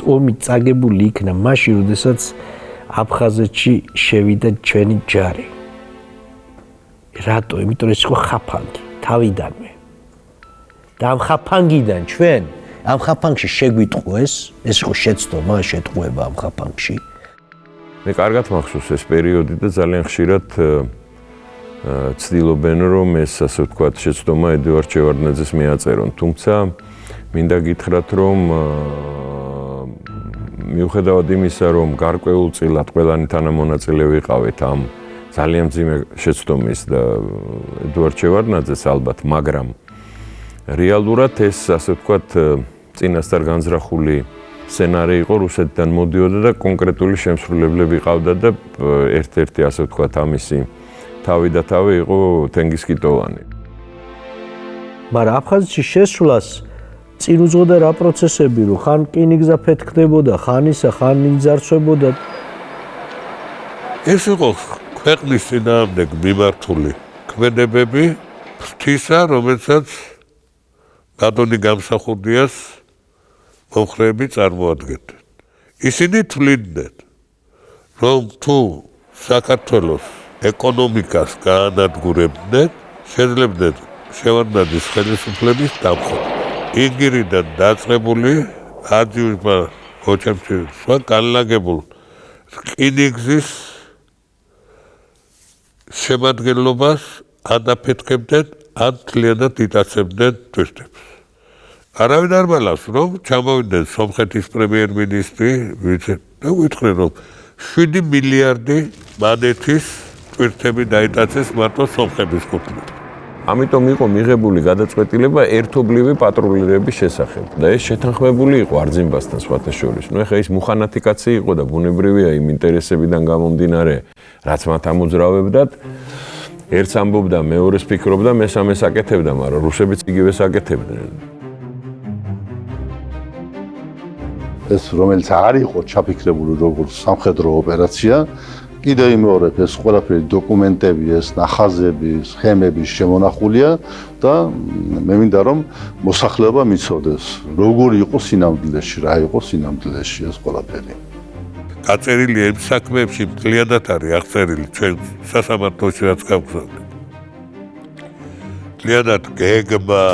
ომი წაგებული იქნა მაშინ, როდესაც აფხაზეთში შევიდა ჩვენი ჯარი. რატო? იმიტომ რომ ეს იყო ხაფანგი თავიდანვე. და ამ ხაფანგიდან ჩვენ ამ ხაფანგში შეგვიტყუეს, ეს იყო შეცდომა, შეტყუება ამ ხაფანგში. მე კარგად მახსოვს ეს პერიოდი და ძალიან ხშირად ცდილობენ რომ ეს ასე ვთქვათ შეცდომა ედუარდ შევარდნაძეს მიაწერონ. თუმცა მინდა გითხრათ რომ მიუხედავად იმისა რომ გარკვეულწილად ყველანი თანამონაწილე ვიყავით ამ ძალიან მძიმე შეცდომის და ედუარდ შევარდნაძეს ალბათ, მაგრამ რეალურად ეს ასე ვთქვათ წინასწარ განზრახული სცენარი იყო რუსეთიდან მოდიოდა და კონკრეტული შემსრულებლები ყავდა და ერთ-ერთი ასე ვთქვათ ამისი თავი და თავი იყო თენგიზ კიტოვანი. მაგრამ აფხაზეთში შესვლას წინ უძღოდა რა პროცესები, რომ ხან რკინიგზა ფეთქდებოდა, ხან ისა, ხან იძარცვებოდა. ეს იყო ქვეყნის წინააღმდეგ მიმართული ქმედებები ღვთისა, რომელსაც ბატონი გამსახურდიას მომხრეები წარმოადგენდნენ. ისინი თვლიდნენ, რომ თუ საქართველოს ეკონომიკას გაანადგურებდნენ, შეძლებდნენ შევარდნაძის ხელისუფლების დამხობა. იგირიდან დაწყებული აძიურმა ოჩამჩირსვა განლაგებულ რკინიგზის შემადგენლობას ანაფეთქებდნენ, ან მთლიანად იტაცებდნენ თვისდებს. არავინ არ მალავს, რომ ჩამოვიდნენ სომხეთის პრემიერ-მინისტრი და ვითხრენ, რომ 7 მილიარდი მანეთის ტვირთები დაიტაცეს მარტო სომხების კუთხით. ამიტომ იყო მიღებული გადაწყვეტილება ერთობლივი პატრულირების შესახებ და ეს შეთანხმებული იყო არძიმბასთან სხვათა შორის. ნუ ეხლა ის მუხანათი კაცი იყო და ბუნებრივია იმ ინტერესებიდან გამომდინარე, რაც მათ ამოძრავებდათ. ერთს ამბობდა, მეორეს ფიქრობდა, მესამეს აკეთებდა, მაგრამ რუსებიც იგივეს აკეთებდნენ. ეს რომელიც არ იყო ჩაფიქრებული როგორც სამხედრო ოპერაცია, კიდევ იმეორებ ეს ყველაფერი დოკუმენტები, ეს ნახაზები, სხემები შემონახულია და მე მინდა რომ მოსახლეობა მიცოდეს, როგორი იყო სინამდვილეში, რა იყო სინამდვილეში ეს ყველაფერი. გაწერილი იმ საქმეებში მთლიანად არის აღწერილი ჩვენ სასამართლოში რაც გავგზავნეთ. მთლიანად გეგმა,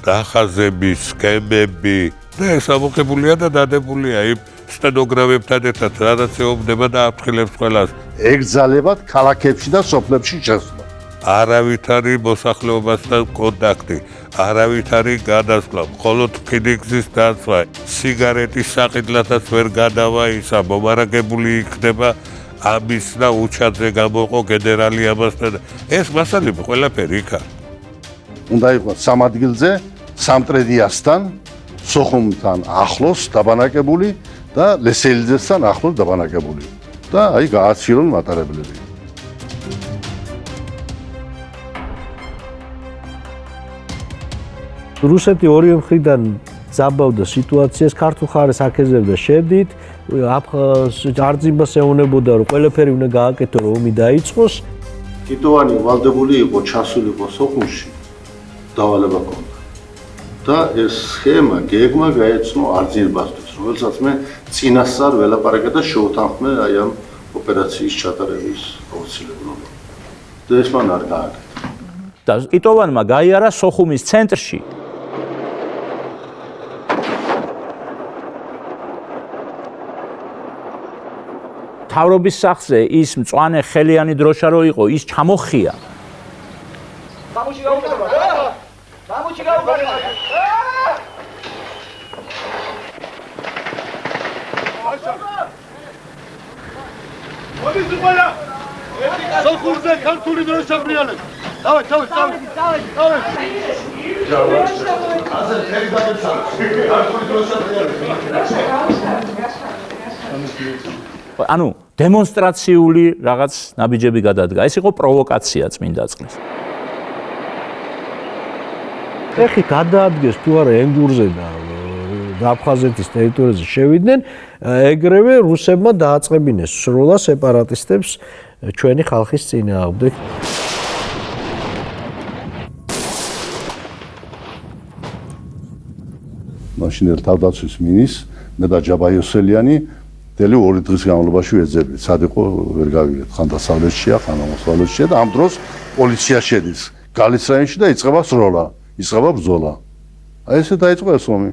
ნახაზები, სქემები და ეს ამოღებულია და დადებულია იმ სტენოგრამებთან ერთად, სადაც ეუბნება და აფრთხილებს ყველას. ეკრძალებათ ქალაქებში და სოფლებში შესვლა. არავითარი მოსახლეობასთან კონტაქტი, არავითარი გადასვლა, მხოლოდ რკინიგზის დაცვა, სიგარეტის საყიდლათაც ვერ გადავა ისა, მომარაგებული იქნება ამის და უჩაძე გამოყო გენერალი ამასთან. ეს მასალები ყველაფერი იქ არის. უნდა იყოს სამ ადგილზე, სამტრედიასთან, სოხუმთან ახლოს დაბანაკებული და ლესელიძესთან ახლოს დაბანაკებული. და აი გააცილონ მატარებლები. რუსეთი ორივე მხრიდან ზაბავდა სიტუაციას, ქართულ ხარეს აკეზებდა შედით, არძიმბას ეუბნებოდა, რომ ყველაფერი უნდა გააკეთო, რომ ომი დაიწყოს. კიტოვანი ვალდებული იყო ჩასულიყო სოხუმში, დავალება ჰქონდა. და ეს სქემა, გეგმა გაეცნო არძიმბასთვის, რომელსაც მე წინასწარ ველაპარაკე და შევთანხმე აი ამ ოპერაციის ჩატარების აუცილებლობა. და ეს მან არ გააკეთა. და კიტოვანმა გაიარა სოხუმის ცენტრში. თავრობის სახლზე ის მწვანე ხელიანი დროშა რო იყო, ის ჩამოხია. გამუჩი გაუგება. გამუჩი გაუგება. მოდი ზუბალა. სოხუმზე ქართული დროშა ბრიალებ. დავай, დავай, დავай. დავай. ასე ხელი დაგეცალე. ქართული დროშა ბრიალებ. ანუ დემონსტრაციული რაღაც ნაბიჯები გადადგა. ეს იყო პროვოკაცია წმინდა წყლის. ეხი გადაადგეს თუ არა ენგურზე და აფხაზეთის ტერიტორიაზე შევიდნენ, ეგრევე რუსებმა დააწყებინეს სროლა სეპარატისტებს ჩვენი ხალხის წინააღმდეგ. მაშინ თავდაცვის მინისტრს მე და ჯაბაიოსელიანი დელი 2 დღის განმავლობაში ვეძებდით. სად იყო ვერ გავიგეთ. ხან დასავლეთშია, ხან აღმოსავლეთშია და ამ დროს პოლიცია შედის გალის რაიონში და იწყება სროლა, იწყება ბრძოლა. აი ესე დაიწყო ეს ომი.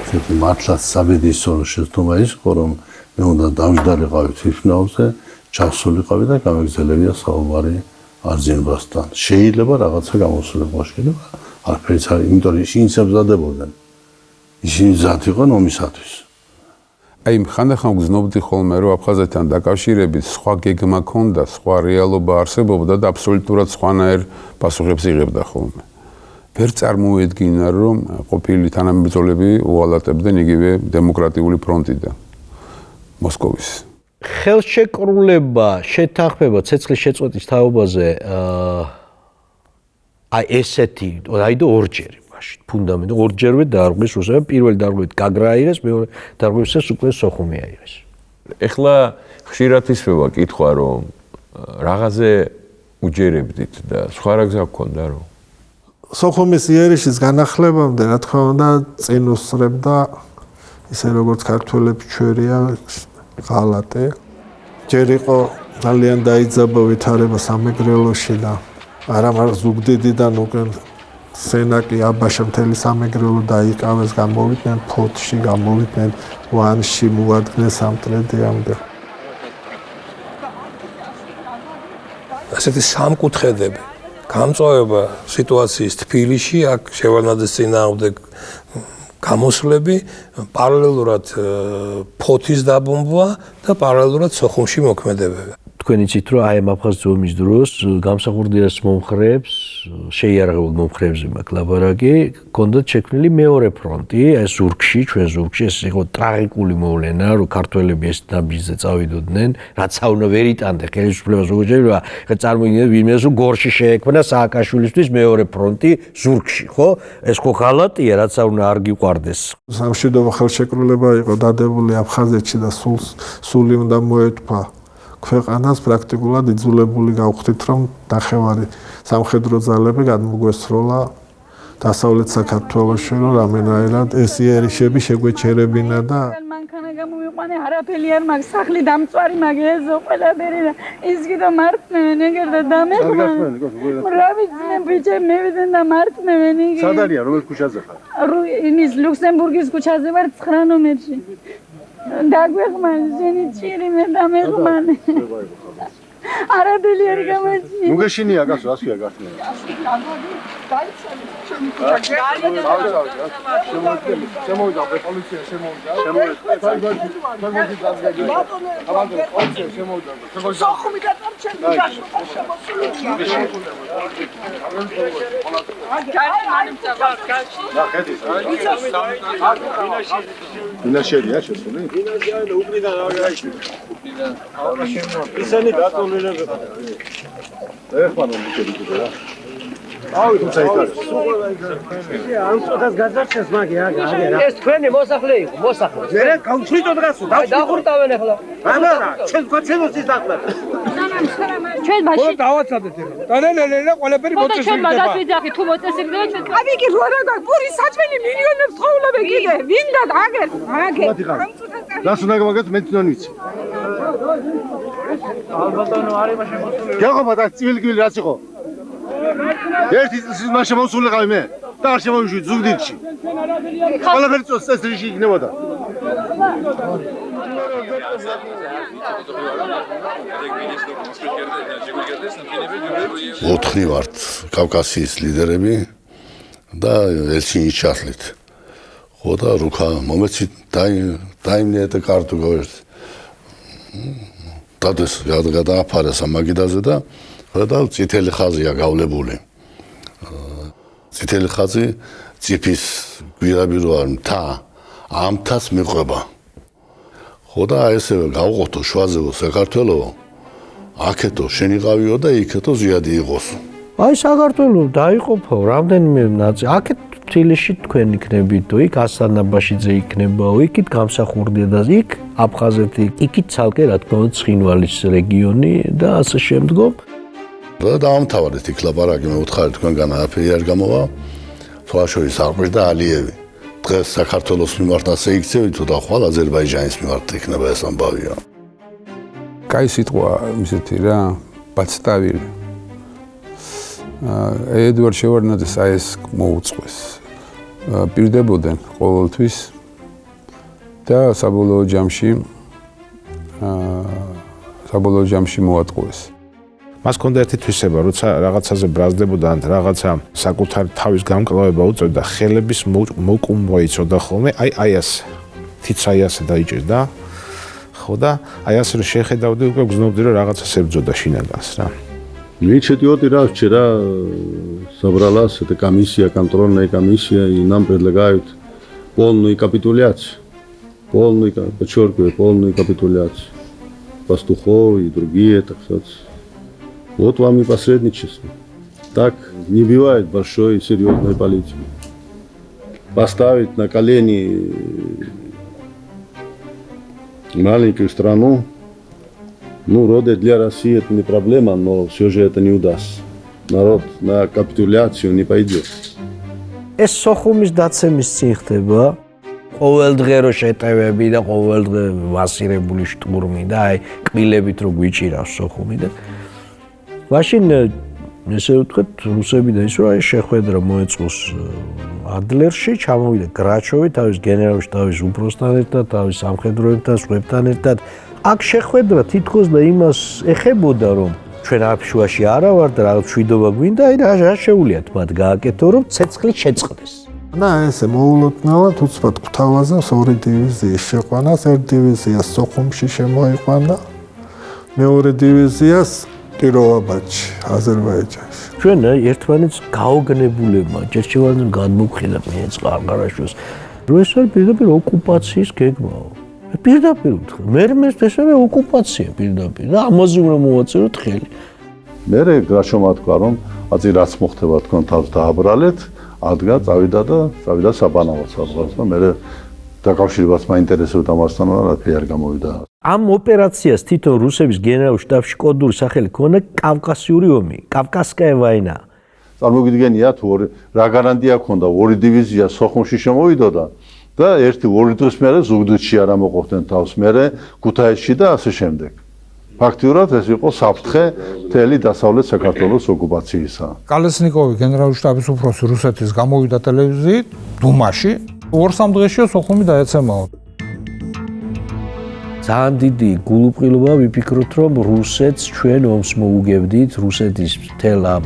მართლაც საბედისო შეცდომა ის იყო, რომ მე უნდა დამჯდარიყავი თვითმფრინავზე, ჩასულიყავი და გამეგზელებია საუბარი არზენბასთან. შეიძლება რაღაცა გამოსულიყო შეიძლება, არაფერიც არ, იმიტომ რომ ისინი საბზადებოდნენ. ისინი მზად იყვნენ ომისათვის. აი ხანდახან გზნობდი ხოლმე, რომ აფხაზეთთან დაკავშირებით სხვა გეგმა ქონდა, სხვა რეალობა არსებობდა და აბსოლუტურად სხვანაირ პასუხებს იღებდა ხოლმე. ვერ წარმოვედგინა, რომ ყოფილი თანამებრძოლები უღალატებდნენ იგივე დემოკრატიული ფრონტიდან მოსკოვის. ხელშეკრულება შეთანხმება ცეცხლის შეწყვეტის თაობაზე აი ესეთი, აი და ორჯერი მაშინ ფუნდამენტი ორჯერვე დარღვის რუსებმა პირველი დარღვით გაგრაიღეს, მეორე დარღვისას უკვე სოხუმი აიღეს. ეხლა ხშირად ისმევა კითხვა, რომ რაღაცე უჯერებდით და სხვა რა გზა გქონდა რომ სოხუმის იერიშის განახლებამდე, რა თქმა უნდა, წინ უსწრებდა ისე როგორც ქართველები ჩვერია ღალატი. ჯერ იყო ძალიან დაიძაბა ვითარება სამეგრელოში და არა მარტო ზუგდიდიდან უკვე სენაკი აბაშა მთელი სამეგრელო დაიკავეს, გამოვიდნენ ფოთში, გამოვიდნენ ვანში, მოადგნენ სამტრედიამდე. ასეთი სამკუთხედები გამწვავება სიტუაციის თბილისში, აქ შევალნაძის წინააღმდეგ გამოსვლები, პარალელურად ფოთის დაბომბვა და პარალელურად სოხუმში მოქმედებები. თქვენ იცით, რომ აი ამ აფხაზეთის ომის დროს გამსახურდიას მომხრეებს, შეიარაღებულ მომხრეებზე მაქვს ლაბარაკი, ჰქონდათ შექმნილი მეორე ფრონტი, აი ზურგში, ჩვენ ზურგში, ეს იყო ტრაგიკული მოვლენა, რომ ქართველები ეს ნაბიჯზე წავიდოდნენ, რაც აუნა ვერ იტანდა ხელისუფლებას უგეჭირება, ხა წარმოიდგინეთ ვინმეს რომ გორში შეექმნა სააკაშვილისთვის მეორე ფრონტი ზურგში, ხო? ეს ხო ღალატია, რაც აუნა არ გიყვარდეს. სამშვიდობო ხელშეკრულება იყო დადებული აფხაზეთში და სული უნდა მოეთქვა ქვეყანას პრაქტიკულად იძულებული გავხდით, რომ ნახევარი სამხედრო ძალები გადმოგვესროლა დასავლეთ საქართველოში, რომ რამენაირად ეს იერიშები შეგვეჩერებინა და მანქანა გამოვიყვანე, არაფერი არ მაქვს, სახლი დამწვარი მაქვს, ეზო ყველაფერი და ის კიდე მარტნევენ ეგერ და დამეყვან. რა ვიცი ბიჭე, მე ვიდან და მარტნევენ იგი. სად არიან, რომელ ქუჩაზე ხარ? იმის ლუქსემბურგის ქუჩაზე ვარ 9 ნომერში. დაგვეღმან შენი ჭირი მე დამეღმანე. არაბელი არ გამაჩნია. მუგეშინია გასო, ასვია გასნა. შემოვიდა პოლიცია, შემოვიდა. სოხუმი გადარჩენდი გასო, შემოსულია. ბინაშერია შესული? ბინაში არა, უყრიდან არ გაიჭირა. ისინი დატოვებენ. ეხლა მომიჭერდი რა. აუ, თუმცა იქ არის. ამ წუთას გადარჩენს მაგი რა. ეს თქვენი მოსახლე იყო, მოსახლე. მე გავხვრიტო დღესო, დავხვრიტავენ ახლა. არა, ჩვენ გვაჩენოს ის ახლა. ჩვენ მაშინ დავაცადეთ ახლა. დანელელე ყველაფერი მოწესრიგდება. ჩვენ მაგას ვიძახი, თუ მოწესრიგდება ჩვენ. აი კი რა გაქვს, პურის საჭმელი მილიონებს ხოვლებე კიდე. ვინდა აგერ. რას უნდა გავაკეთოთ, მე თვითონ ვიცი. ალბათანო არის მაშინ მოსული. გეღობა და ცივილ რაც იყო. ერთი წლის მაშინ მოსულიყავი მე და არ შემოვიშვი ზუგდიდში. ყველაფერი წესრიგში იქნებოდა. ოთხი ვართ კავკასიის ლიდერები და ელჩინი ჩართლით. ხო და რუკა მომეცით დაიმნიეთ კარტუ გავერთ. დადეს გადააფარეს ამაგიდაზე და წითელი ხაზია გავლებული. წითელი ხაზი ციფის გვირაბი რო არ მთა, ამთას მიყვება. ხო და ესე გავყოთო შვაზეო საქართველო, აქეთო შენიღავიო და იქეთო ზიადი იყოს. აი საქართველო დაიყოფო, რამდენიმე ნაწილი. აქეთ თბილისში თქვენ იქნებიდო, იქ ასანაბაშიძე იქნებაო, იქით გამსახურდია და იქ აფხაზეთი, იქით ცალკე რა თქმა უნდა ცხინვალის რეგიონი და ასე შემდგომ. და დაამთავრეთ იქ ლაპარაკი, მე უთხარი თქვენგან არაფერი არ გამოვა. თვალშორის აღბერდა ალიევი. დღეს საქართველოს მიმართ ასე იქცევით თუ და ხვალ აზერბაიჯანის მიმართ იქნება ეს ამბავია. კაი სიტყვა ისეთი რა, ბაცტავილი. ედვარდ შევარდნაძეს აი ეს მოუწყვეს. პირდებოდნენ ყოველთვის და საბოლოო ჯამში მოატყუეს. მას ჰქონდა ერთი თვისება, როცა რაღაცაზე ბრაზდებოდა ან რაღაცა საკუთარი თავის გამკლავება უწევდა, ხელების მოკუმბვა იცოდა ხოლმე, აი ასე. თიც აი ასე დაიჭირდა. ხო და აი ასე რომ შეხედავდი, უკვე გრძნობდი რომ რაღაცას ებრძოდა შინაგანს რა. Ничего не вчера собралась эта комиссия, контрольная комиссия, и нам предлагают полную капитуляцию. Подчеркиваю, полную капитуляцию. Пастухов и другие, так сказать. Вот вам и посредничество. Так не бывает большой и серьезной политики. Поставить на колени маленькую страну, роды для России это не проблема, но все же это не удастся. Народ на капитуляцию не пойдет. ეს სოხუმის დაცემის წინ ხდება. ყოველდღე რო შეტევები და ყოველდღე მასირებული შტურმი და აი კბილებით რო გვიჭირავს სოხუმი და მაშინ ესე ვთქვით რუსები და ის რა შეხვედრა მოეწყოს ადლერში, ჩამოვიდა გრაჩოვი თავის გენერალ-შტაბის უფროსთან ერთად, თავის სამხედროებთან, სხვებთან ერთად. აქ შეხვედრა თითქოს და იმას ეხებოდა, რომ ჩვენ აფშუაში არა ვართ, რაღაც მშვიდობა გვინდა, აი რა შეუძლიათ მათ გააკეთო, რომ ცეცხლი შეწყდეს. და ესე მოულოდნელად უცბად გვთავაზებს 2 დივიზიის შეყვანას, 1 დივიზიას სოხუმში შემოიყვანა, მეორე დივიზიას კიროვაბადში, აზერბაიჯანში. ჩვენ ერთმანეთს გაოგნებულებმა, ჯერ შევარდნ გადმოგხედა მეწყარგარაშოს. რომ ეს არის პირდაპირ ოკუპაციის გეგმაო. პირდაპირ ვთქვი, მე ეს არის ოკუპაცია პირდაპირ და ამაზე უნდა მოვაწეროთ ხელი. მე გრაჩოვმა თქვა, რომ აწი რაც მოხდება თქვენ თავს დააბრალეთ, ადგა წავიდა საბანავად საბღას და მე დაკავშირებას მაინტერესებდა მასთან, არაფერი არ გამოვიდა. ამ ოპერაციას თვითონ რუსების გენერალ-შტაბში კოდური სახელი ქონდა კავკასიური ომი, კავკასკაია ვაინა. წარმოგიდგენია თუ რა გარანტია ქონდა 2 დივიზია სოხუმში შემოვიდოდა და 1-2 დღის მერე ზუგდიდში არ ამოყოფდნენ თავს, მერე ქუთაისში და ასე შემდეგ. ფაქტიურად ეს იყო საფრთხე მთელი დასავლეთ საქართველოს ოკუპაციისა. კალესნიკოვი გენერალ-შტაბის უფროსი რუსეთის გამოვიდა ტელევიზიით დუმაში 2-3 დღეშია სოხუმი დაეცემაო. ძალიან დიდი გულუბრილობა ვიფიქროთ, რომ რუსეთს ჩვენ ომს მოუგებდით, რუსეთის მთელ ამ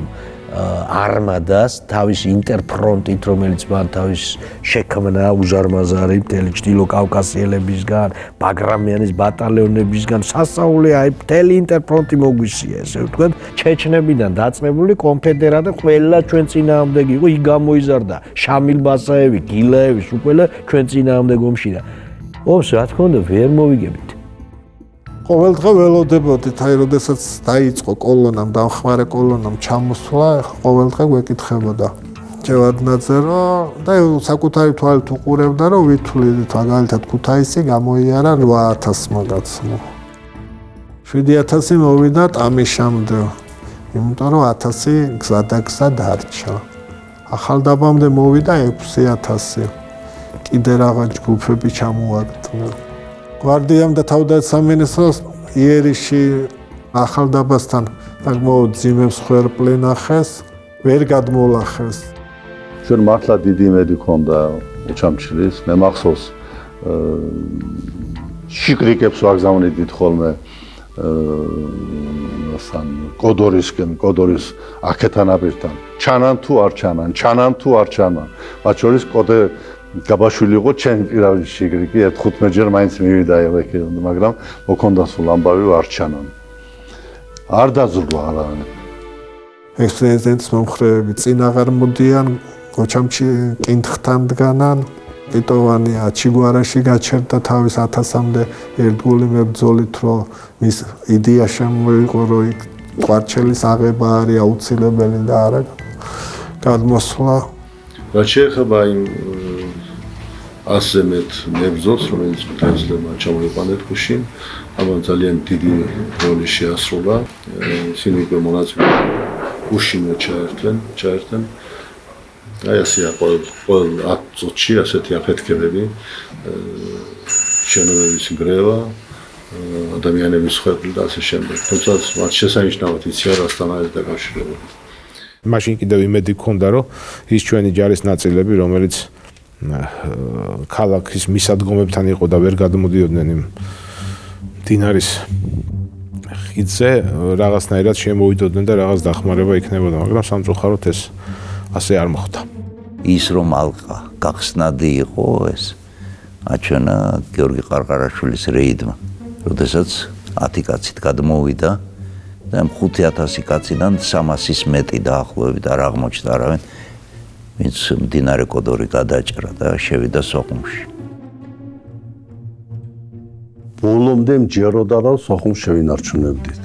არმადას თავის ინტერფრონტით, რომელიც მან თავის შექმნა უზარმაზარი მთელი ჩრდილო კავკასიელებისგან, ბაგრამიანის ბატალიონებისგან, სასაული აი მთელი ინტერფრონტი მოგვისია, ესე ვთქვათ, ჩეჩნებიდან დაწყებული კონფედერატა ყველა ჩვენ წინააღმდეგ იყო, იქ გამოიზარდა შამილ ბასაევი, გილაევი, უყველა ჩვენ წინააღმდეგ ომში და ომს რა თქმა უნდა ვერ მოვიგებთ. ყოველდღე ველოდებოდით, აი როდესაც დაიწყო კოლონამ, დამხმარე კოლონამ ჩამოსვლა, ყოველდღე გვეკითხებოდა ჯევადნაძე, რომ და საკუთარი თვალით უყურებდა, რომ ვითვლიდით, მაგალითად ქუთაისი გამოიარა 8000 მაგაცმო. 7000 მოვიდა ტამიშამდე, იმიტომ რომ 1000 გზადაგზა დარჩა. ახალდაბამდე მოვიდა 6000. კიდე რაღაც ჯგუფები ჩამოაგდნენ. გვარდიამ და თავდაცამინისტროს იერიში ახალდაბასთან აღმოძიმებს ხერპლი ნახეს, ვერ გადმოლახეს. ჩვენ მართლა დიდი იმედი ქონდა უჩამჩილის, მე მახსოვს შიკრიკებს ვაგზავნიდით ხოლმე კოდორის აქეთან აპირთან. ჩანან თუ არ ჩანან, მათ შორის კოდე გაბაშვილი იყო ჩემი პირადი შიკრიკი, 15 ჯერ მაინც მივიდა ეკე, მაგრამ მოქონდა სულ ამბავი არ ჩანან. არ დაძრგვა არავინ. ექსპრეზიდენტის მომხრეები წინ აღარ მოდიან, გოჩამჩი კინთხთან დგანან, ეტოვანია ჩიგვარაში გაჩერდა თავის 1000-მდე ერთგული მებრძოლით, რომ მის იდეა შემოიღო, რომ იქ ყვარჩელის აღება არის აუცილებელი და არა გადმოსვლა. რაც შეეხება იმ 100-ზე მეტ მებრძოლს, რომელიც ფრანგებმა ჩამოიყვანეთ გუშინ, ამან ძალიან დიდი როლი შეასრულა. ისინი უკვე მონაწილე გუშინვე ჩაერთვენ. აი ასეა ყოველ 10 წუთში ასეთი აფეთქებები, შენობების გრევა, ადამიანების ხვედრი და ასე შემდეგ. თუმცა მათ შესანიშნავად იციან რასთან არის დაკავშირებული. მაშინ კიდევ იმედი გქონდა, რომ ის ჩვენი ჯარის ნაწილები, რომელიც ქალაქის მისადგომებთან იყო და ვერ გადმოდიოდნენ იმ დინარის ხიდზე, რაღაცნაირად შემოვიდოდნენ და რაღაც დახმარება იქნებოდა, მაგრამ სამწუხაროდ ეს ასე არ მოხდა. ის რომ ალყა გახსნადი იყო ეს აჩვენა გიორგი ყარყარაშვილის რეიდმა, როდესაც 10 კაცით გადმოვიდა და 5000 კაციდან 300-ის მეტი დაახლოებით არ აღმოჩნდა არავინ, ვინც მდინარე კოდორი გადაჭრა და შევიდა სოხუმში. ბოლომდე მჯეროდა რომ სოხუმს შევინარჩუნებდით.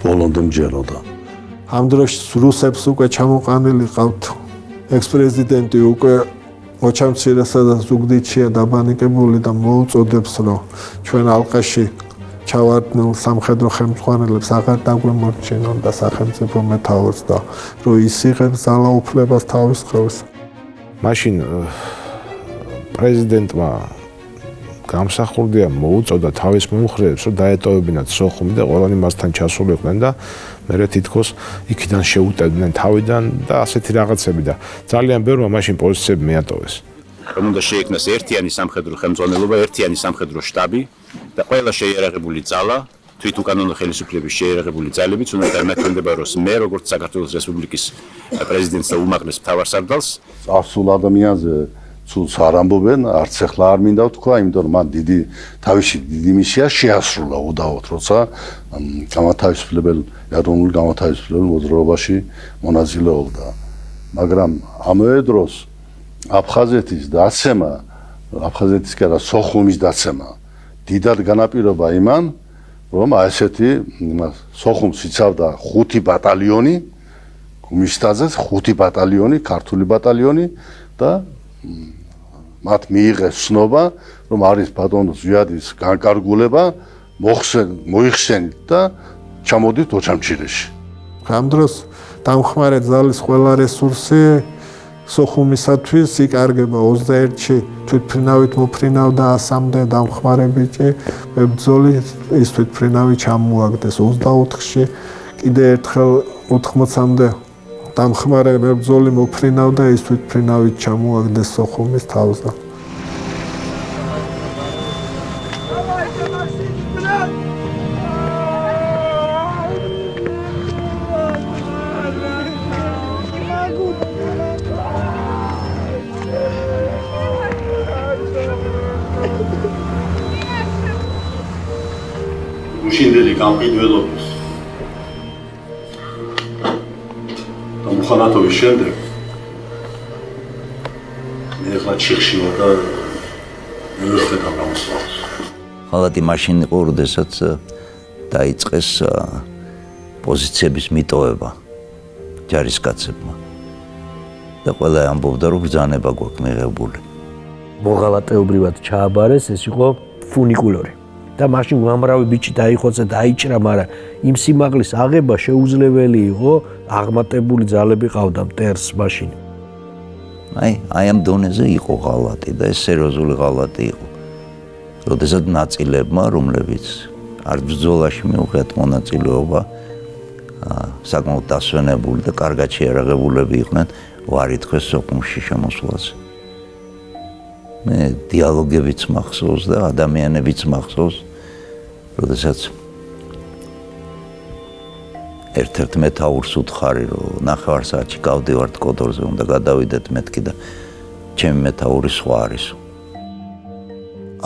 ბოლომდე მჯეროდა. ამ დროში რუსებს უკვე ჩამოყანილი ყავთ. ექს-პრეზიდენტი უკვე მოჩამცირესა და ზუგდიდშია დაბანიკებული და მოუწოდებს, რომ ჩვენ ალყაში ჩავარდნილ სამხედრო ხელმძღვანელებს აღარ დაგვემორჩინონ და სახელმწიფო მეთაურს და რომ ის იღებს ძალაუფლებას თავის ხელს. მაშინ პრეზიდენტმა გამსახურდია მოუწოდა თავის მომხრეებს, რომ დაეტოვებინათ სოხუმი და ყველანი მასთან ჩასულიყვნენ და მერე თითქოს იქიდან შეუტევდნენ თავიდან და ასეთი რაღაცები და ძალიან ბევრმა მაშინ პოზიციები მიატოვეს. რომ უნდა შეიქმნას ერთიანი სამხედრო ხელმძღვანელობა, ერთიანი სამხედრო შტაბი და ყველა შეიარაღებული ძალა, თვითუკანონო ხელისუფლების შეიარაღებული ძალებიც უნდა დამოუკიდებარ, რომ მე როგორც საქართველოს რესპუბლიკის პრეზიდენტს და უმაღლეს მთავარსარდალს წარსულ ადამიანზე ცულს არ ამბობენ, არც ახლა არ მინდა ვთქვა, იმიტომ რომ მან თავისი დიდი მისია შეასრულა უდაოდ, როცა გამათავისუფლებელ ეროვნულ გამათავისუფლებელ მოძრაობაში მონაწილეობდა. მაგრამ ამავე დროს აფხაზეთის დაცემა, აფხაზეთის კი არა, სოხუმის დაცემა დიდად განაპირობა იმან, რომ ესეთი სოხუმს იცავდა 5 ბატალიონი, გუმისთაძეს 5 ბატალიონი, ქართული ბატალიონი და მათ მიიღეს ცნობა, რომ არის ბატონო ზვიადის განკარგულება, მოიხსენით და ჩამოდით ოჩამჩირეში. ამ დროს დამხმარე ძალის ყველა რესურსი სოხუმისათვის იკარგება 21-ში თვითმფრინავით მოფრინავდა 100-მდე დამხმარე ბიჭი, მებრძოლი ის თვითმფრინავი ჩამოაგდეს 24-ში, კიდე ერთხელ 80-მდე დამხმარე მებრძოლი მოფრინავდა ის თვითმფრინავით ჩამოაგდეს სოხუმის თავზე. მუშინდელი გამყიდველობის და მუხანათობის შემდეგ მე ახლა ჩიხში ვარ და ვერ ხედავ გამოსვლას. ხალხი მაშინ იყო, როდესაც დაიწყეს პოზიციების მიტოვება ჯარისკაცებმა და ყველა ამბობდა, რომ ბრძანება გვაქვს მიღებული. მოღალატეობრივად ჩააბარეს, ეს იყო ფუნიკულორი. და მაშინ უამრავი ბიჭი დაიხოცა, დაიჭრა, მაგრამ იმ სიმაღლის აღება შეუძლებელი იყო, აღმატებული ძალები ყავდა მტერს მაშინ. აი ამ დონეზე იყო ღალატი და ეს სერიოზული ღალატი იყო. როდესაც ნაწილებმა, რომლებიც არ ბრძოლაში მიუღიათ მონაწილეობა, საკმაოდ დასვენებული და კარგად შეიარაღებულები იყვნენ, ვარ ითქვეს სოხუმში შემოსვლაზე. მე დიალოგებიც მახსოვს და ადამიანებიც მახსოვს, როდესაც ერთ-ერთ მეთაურს უთხარი, რომ ნახევარსაათში გავდივართ კოდორზე, უნდა გადავიდეთ მეთქი და ჩემი მეთაური სხვა არისო.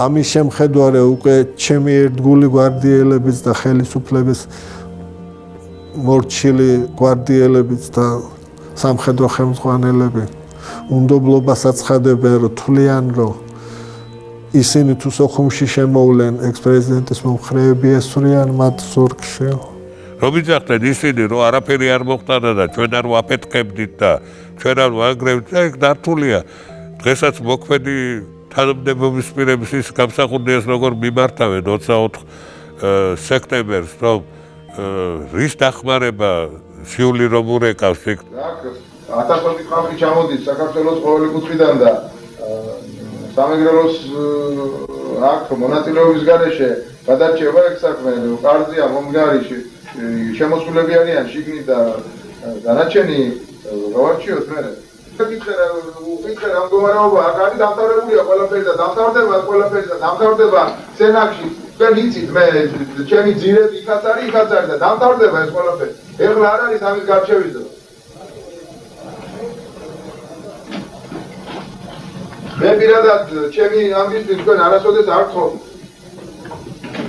ამის შემხედვარე უკვე ჩემი ერთგული გვარდიელებიც და ხელისუფლების მორჩილი გვარდიელებიც და სამხედრო ხელმძღვანელები უნდობლობას აცხადებენ, რომ თვლიან, რომ ისინი თუ სოხუმში შემოვლენ, ექს-პრეზიდენტის მომხრეები ესვრიან მათ ზურგში. რომ იძახდნენ ისინი, რომ არაფერი არ მოხდა და ჩვენ არ ვაფეთქებდით და ჩვენ არ ვანგრევთ, ეგ დართულია. დღესაც მოქმედი თანამდებობის პირების ის გამსახურდიას როგორ მიმართავენ 24 სექტემბერს, რომ რის დახმარება სიული რომ ურეკავს იქ. ათასობით ხალხი ჩამოდის საქართველოს ყოველი კუთხიდან და სამეგრელოს აქ მონაწილეობის გარეშე გადარჩება ეგ საქმე, კარზია, მომგარიში, შემოსულები არიან შიგნით და დანარჩენი გავარჩიოთ მე. ვიქცე რა მდგომარეობა აქ არის დამთავრებულია ყველაფერი და დამთავრდება სცენარში. თქვენ იცით მე ჩემი ძირები იქაც არის და დამთავრდება ეს ყველაფერი. ეხლა არ არის ამის გარჩევის დრო. მე პირადად ჩემი ამბიცი თქვენ არასოდეს არ გთხოვთ.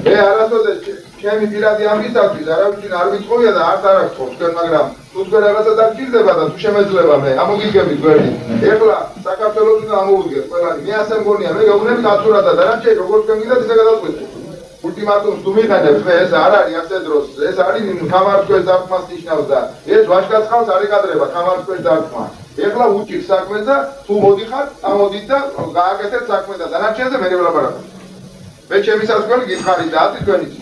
მე არასოდეს ჩემი პირადი ამბიცი არავინ არ მიწოვია და არც არ გთხოვთ თქვენ, მაგრამ თუ თქვენ რაღაცა დაგჭირდება და თუ შემეძლება მე ამოგიგებით გვერდი. ეხლა საქართველოს უნდა ამოვუდგეთ ყველანი. მე ასე მგონია, მე გეუბნებით აცურად და დანარჩენი როგორც თქვენ გინდათ ისე გადავწყვეტეთ. ულტიმატუმს თუ მიღებთ, მე ეს არ არის ასე დროს, ეს არის ხამარწვეს დარტყმას ნიშნავს და ეს ვაჟკაცხალს არ ეკადრება ხამარწვეს დარტყმა. ეხლა უჭირს საქმე და თუ მოდიხარ, ამოდით და გააკეთეთ საქმე და დანარჩენზე მე ვლაპარაკობ. მე ჩემი საზღვარი გითხარით და ათი თქვენიც.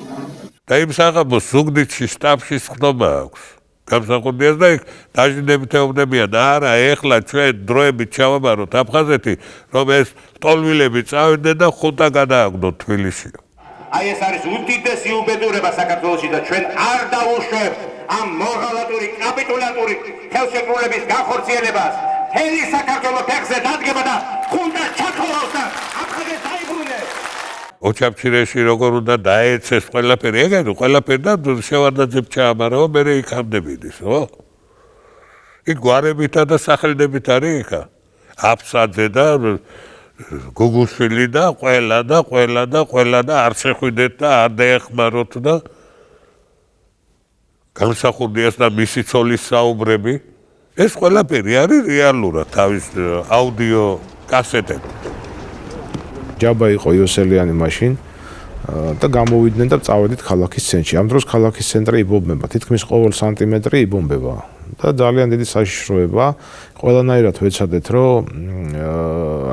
და იმ საღამოს ზუგდიდში შტაბში ხდობა აქვს. გამსახურდიას და იქ დაჟინებით ეუბნებიან და არა, ეხლა ჩვენ დროებით ჩავაბაროთ აფხაზეთი, რომ ეს ტოლვილები წავიდნენ და ხუტა გადააგდოთ თბილისში. აი ეს არის უდიდესი უბედურება საქართველოში და ჩვენ არ დავუშვებთ ამ მორალატური კაპიტულატური ხელშეკრულების განხორციელებას. მთელი საქართველო ფეხზე დადგება და ხუნტა ჩაქოლავს და აფხაზეთს დაიბრუნებს. ოჩამჩირეში როგორ უნდა დაეცეს ყველაფერი, ეგრე ყველაფერი და შევარდაძემ ჩაამარაო, მე იქამდებიდის, ხო? იქ გვარებითა და სახელდებით არის იქა. აფსაძე და გუგუშვილი და ყველა და არ შეხვიდეთ და არ დაეხმაროთ და გამსახურდიას და მისი ცოლის საუბრები. ეს ყველაფერი არის რეალურად თავის აუდიო კასეტები. ჯაბა იყო იოსელიანი მაშინ და გამოვიდნენ და წავედით ქალაქის ცენტრში. ამ დროს ქალაქის ცენტრი იბომბება, თითქმის ყოველ სანტიმეტრი იბომბება და ძალიან დიდი საშიშროება. ყველანაირად ვეცადეთ, რომ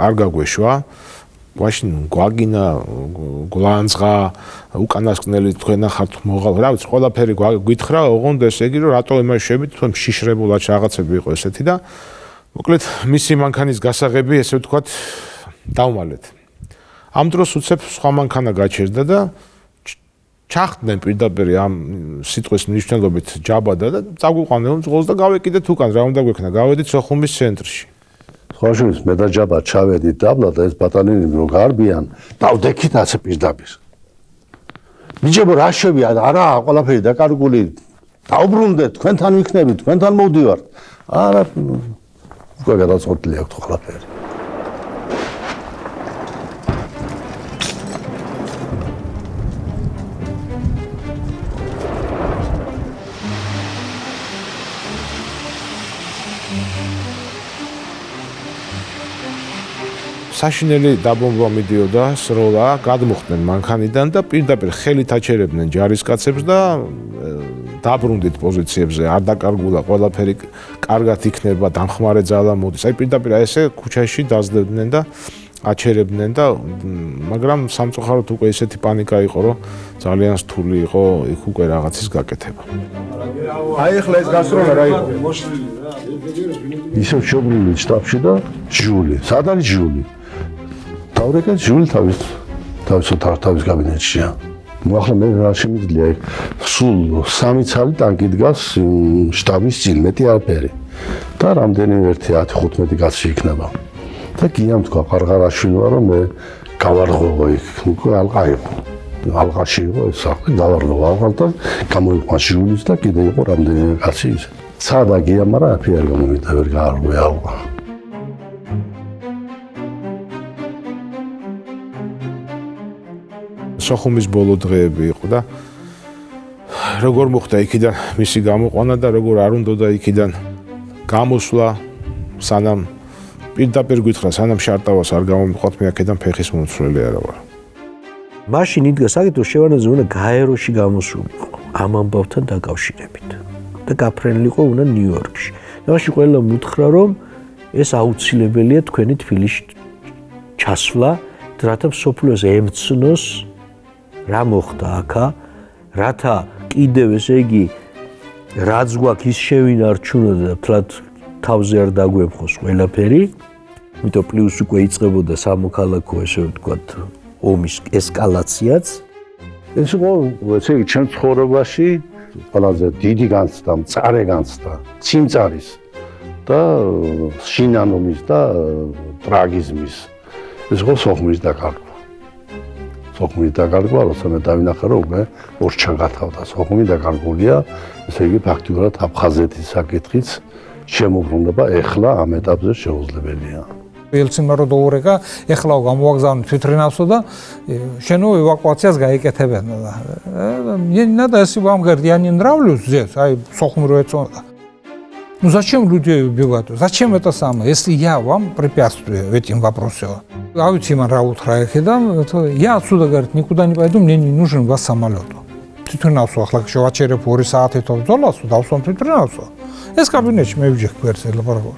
არ გაგვეშვა. მაშინ გვაგინა, გლანძღა, უკანასკნელი თქვენ ახართ მოღალ, რა ვიცი, ყველაფერი გვითხრა, ოღონდ ეს იგი რომ რატო ემაშებით, თქვენ შიშრებულად რაღაცები იყო ესეთი და მოკლედ მისი მანქანის გასაღები, ესე ვთქვათ, დავმალეთ. ამ დროს უცებ სხვა მანქანა გაჩერდა და ჩახდნენ პირდაპირ ამ სიტყვის მნიშვნელობით ჯაბადა და წაგვიყვანდნენ ძღოლს და გავეკიდეთ უკან, რა უნდა გვექნა, გავედით სოხუმის ცენტრში. სხვაშორის მე და ჯაბა ჩავედით დაბლა და ეს ბატალიონები რო გარბიან, დავდექით ასე პირდაპირ. მიჯებო რა შევია, არა, ყველაფერი დაკარგული. დაუბრუნდეთ, თქვენთან ვიქნებით, თქვენთან მოვდივართ. არა, უკვე გადაწყვეტილი აქვს ყველაფერი. საშინელი დაბომბვა მიდიოდა სროლა, გადმოხდნენ მანქანიდან და პირდაპირ ხელით აჩერებდნენ ჯარისკაცებს და დაბრუნდით პოზიციებზე, არ დაკარგულა, ყველაფერი კარგად იქნება, დამხმარე ძალა მოდის. აი პირდაპირ ესე ქუჩაში დაძლებდნენ და აჩერებდნენ და მაგრამ სამწუხაროდ უკვე ესეთი პანიკა იყო, რომ ძალიან რთული იყო იქ უკვე რაღაცის გაკეთება. აი ახლა ეს გასროლა რა იყო? ისევ შობრული შტაბში და ჯული. სად არის ჯული? დავრეკეთ ჯული თავის კაბინეტშია. ახლა მე რა შემიძლია იქ სულ 3 ცალი ტანკი დგას შტაბის წინ, მეტი არაფერი. და რამდენიმე 10-15 კაცი იქნება. და გიამ თქვა ყარყარაშვილი ვარ, რომ მე გავარღვევო იქ. უკვე ალყა იყო. ალყაში იყო ეს სახლი, გავარღვევო ალყას და გამოიყვანს ჟულის და კიდე იყო რამდენიმე კაცი ისე. სადა გიამ, მაგრამ აფი არ გამოვიდა, ვერ გაარღვე ალყა. სოხუმის ბოლო დღეები იყო და როგორ მოხდა იქიდან მისი გამოყვანა და როგორ არ უნდოდა იქიდან გამოსვლა, სანამ პირდაპირ გითხრა, სანამ შარტავას არ გამომიყვათ, მე აქედან ფეხის მომცვლელი არა ვარ. მაშინ იდგა საკითხი, შევარდნაძე უნდა გაეროში გამოსულიყო ამ ამბავთან დაკავშირებით და გაფრენილიყო უნდა ნიუ-იორკში. და მაშინ ყველა მუთხრა, რომ ეს აუცილებელია თქვენი თბილისში ჩასვლა, რათა მსოფლიოს ემცნოს რა მოხდა აქა, რათა კიდევ ესე იგი რაც გვაქვს ის შევინარჩუნოთ და თლად თავზე არ დაგვემხოს ყველაფერი. იმიტომ პლუს უკვე იწყებოდა სამოქალაქო ესე ვთქვათ ომის ესკალაციაც. ეს იყო ესე იგი ჩემ ცხოვრებაში ყველაზე დიდი განცდა, მწარე განცდა, სიმწარის და შინანომის და ტრაგიზმის. ეს იყო სოხუმის დაკარგვა. სოხუმის დაკარგვა, როცა მე დავინახე, რომ უკვე ორჩა გათავდა. სოხუმი დაკარგულია, ესე იგი ფაქტიურად აფხაზეთის საკითხიც შემოbrunდება ეხლა ამ ეტაპზე შეუძლებელია. ელცინმა რო დაურეკა, ეხლა გამოვაგზავნე თვითრენავსო და შენო ევაკუაციას გაიკეთებენ და надо если вам говорят, я не нравлюсь здесь, ай сохум роется. Ну зачем люди убивают? Зачем это самое? Если я вам препятствую этим вопросам. Аутиман раут раехидам, я отсюда говорит, никуда не пойду, мне не нужен вас самолет. Თვითრენავსო ახლა შევაჩერებ 2 საათით ბრძოლას, დავსვამ თვითრენავსო. ეს კაბინეტში მე ვიჯექ გვერდზე ლაპარაკობ.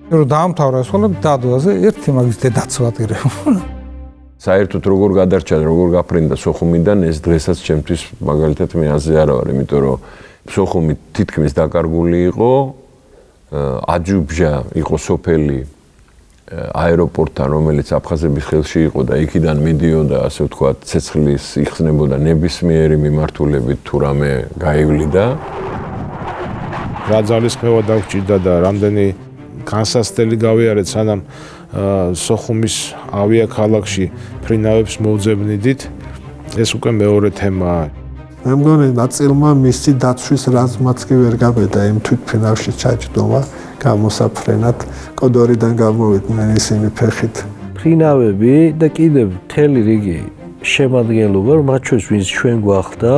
რომ დაამთავრა ეს ხოლმე დადვაზე ერთი მაგის დედაცვატირე. საერთოდ როგორ გადარჩა, როგორ გაფრინდა სოხუმიდან ეს დღესაც ჩემთვის მაგალითად მე აზრი არ ვარ, იმიტომ რომ სოხუმი თითქმის დაკარგული იყო, აჯუბჟა იყო სოფელი აეროპორტთან, რომელიც აფხაზების ხელში იყო და იქიდან მიდიოდა, ასე ვთქვათ, ცეცხლის იხსნებოდა ნებისმიერი მიმართულებით თუ რამე გაივლიდა. რა ძალისხმევა დაგჭირდა და რამდენი განსასწრელი გავიარეთ, სანამ სოხუმის ავიაქალაქში ფრინავებს მოვძებნიდით, ეს უკვე მეორე თემაა. მე მგონი ნაწილმა მისი დაცვის რაზმაც კი ვერ გაბედა იმ თვითფრინავში ჩაჯდომა გამოსაფრენად კოდორიდან გამოვიდნენ ისინი ფეხით. ფრინავები და კიდევ მთელი რიგი შემადგენლობა, მათ შორის ვინც ჩვენ გვახდა,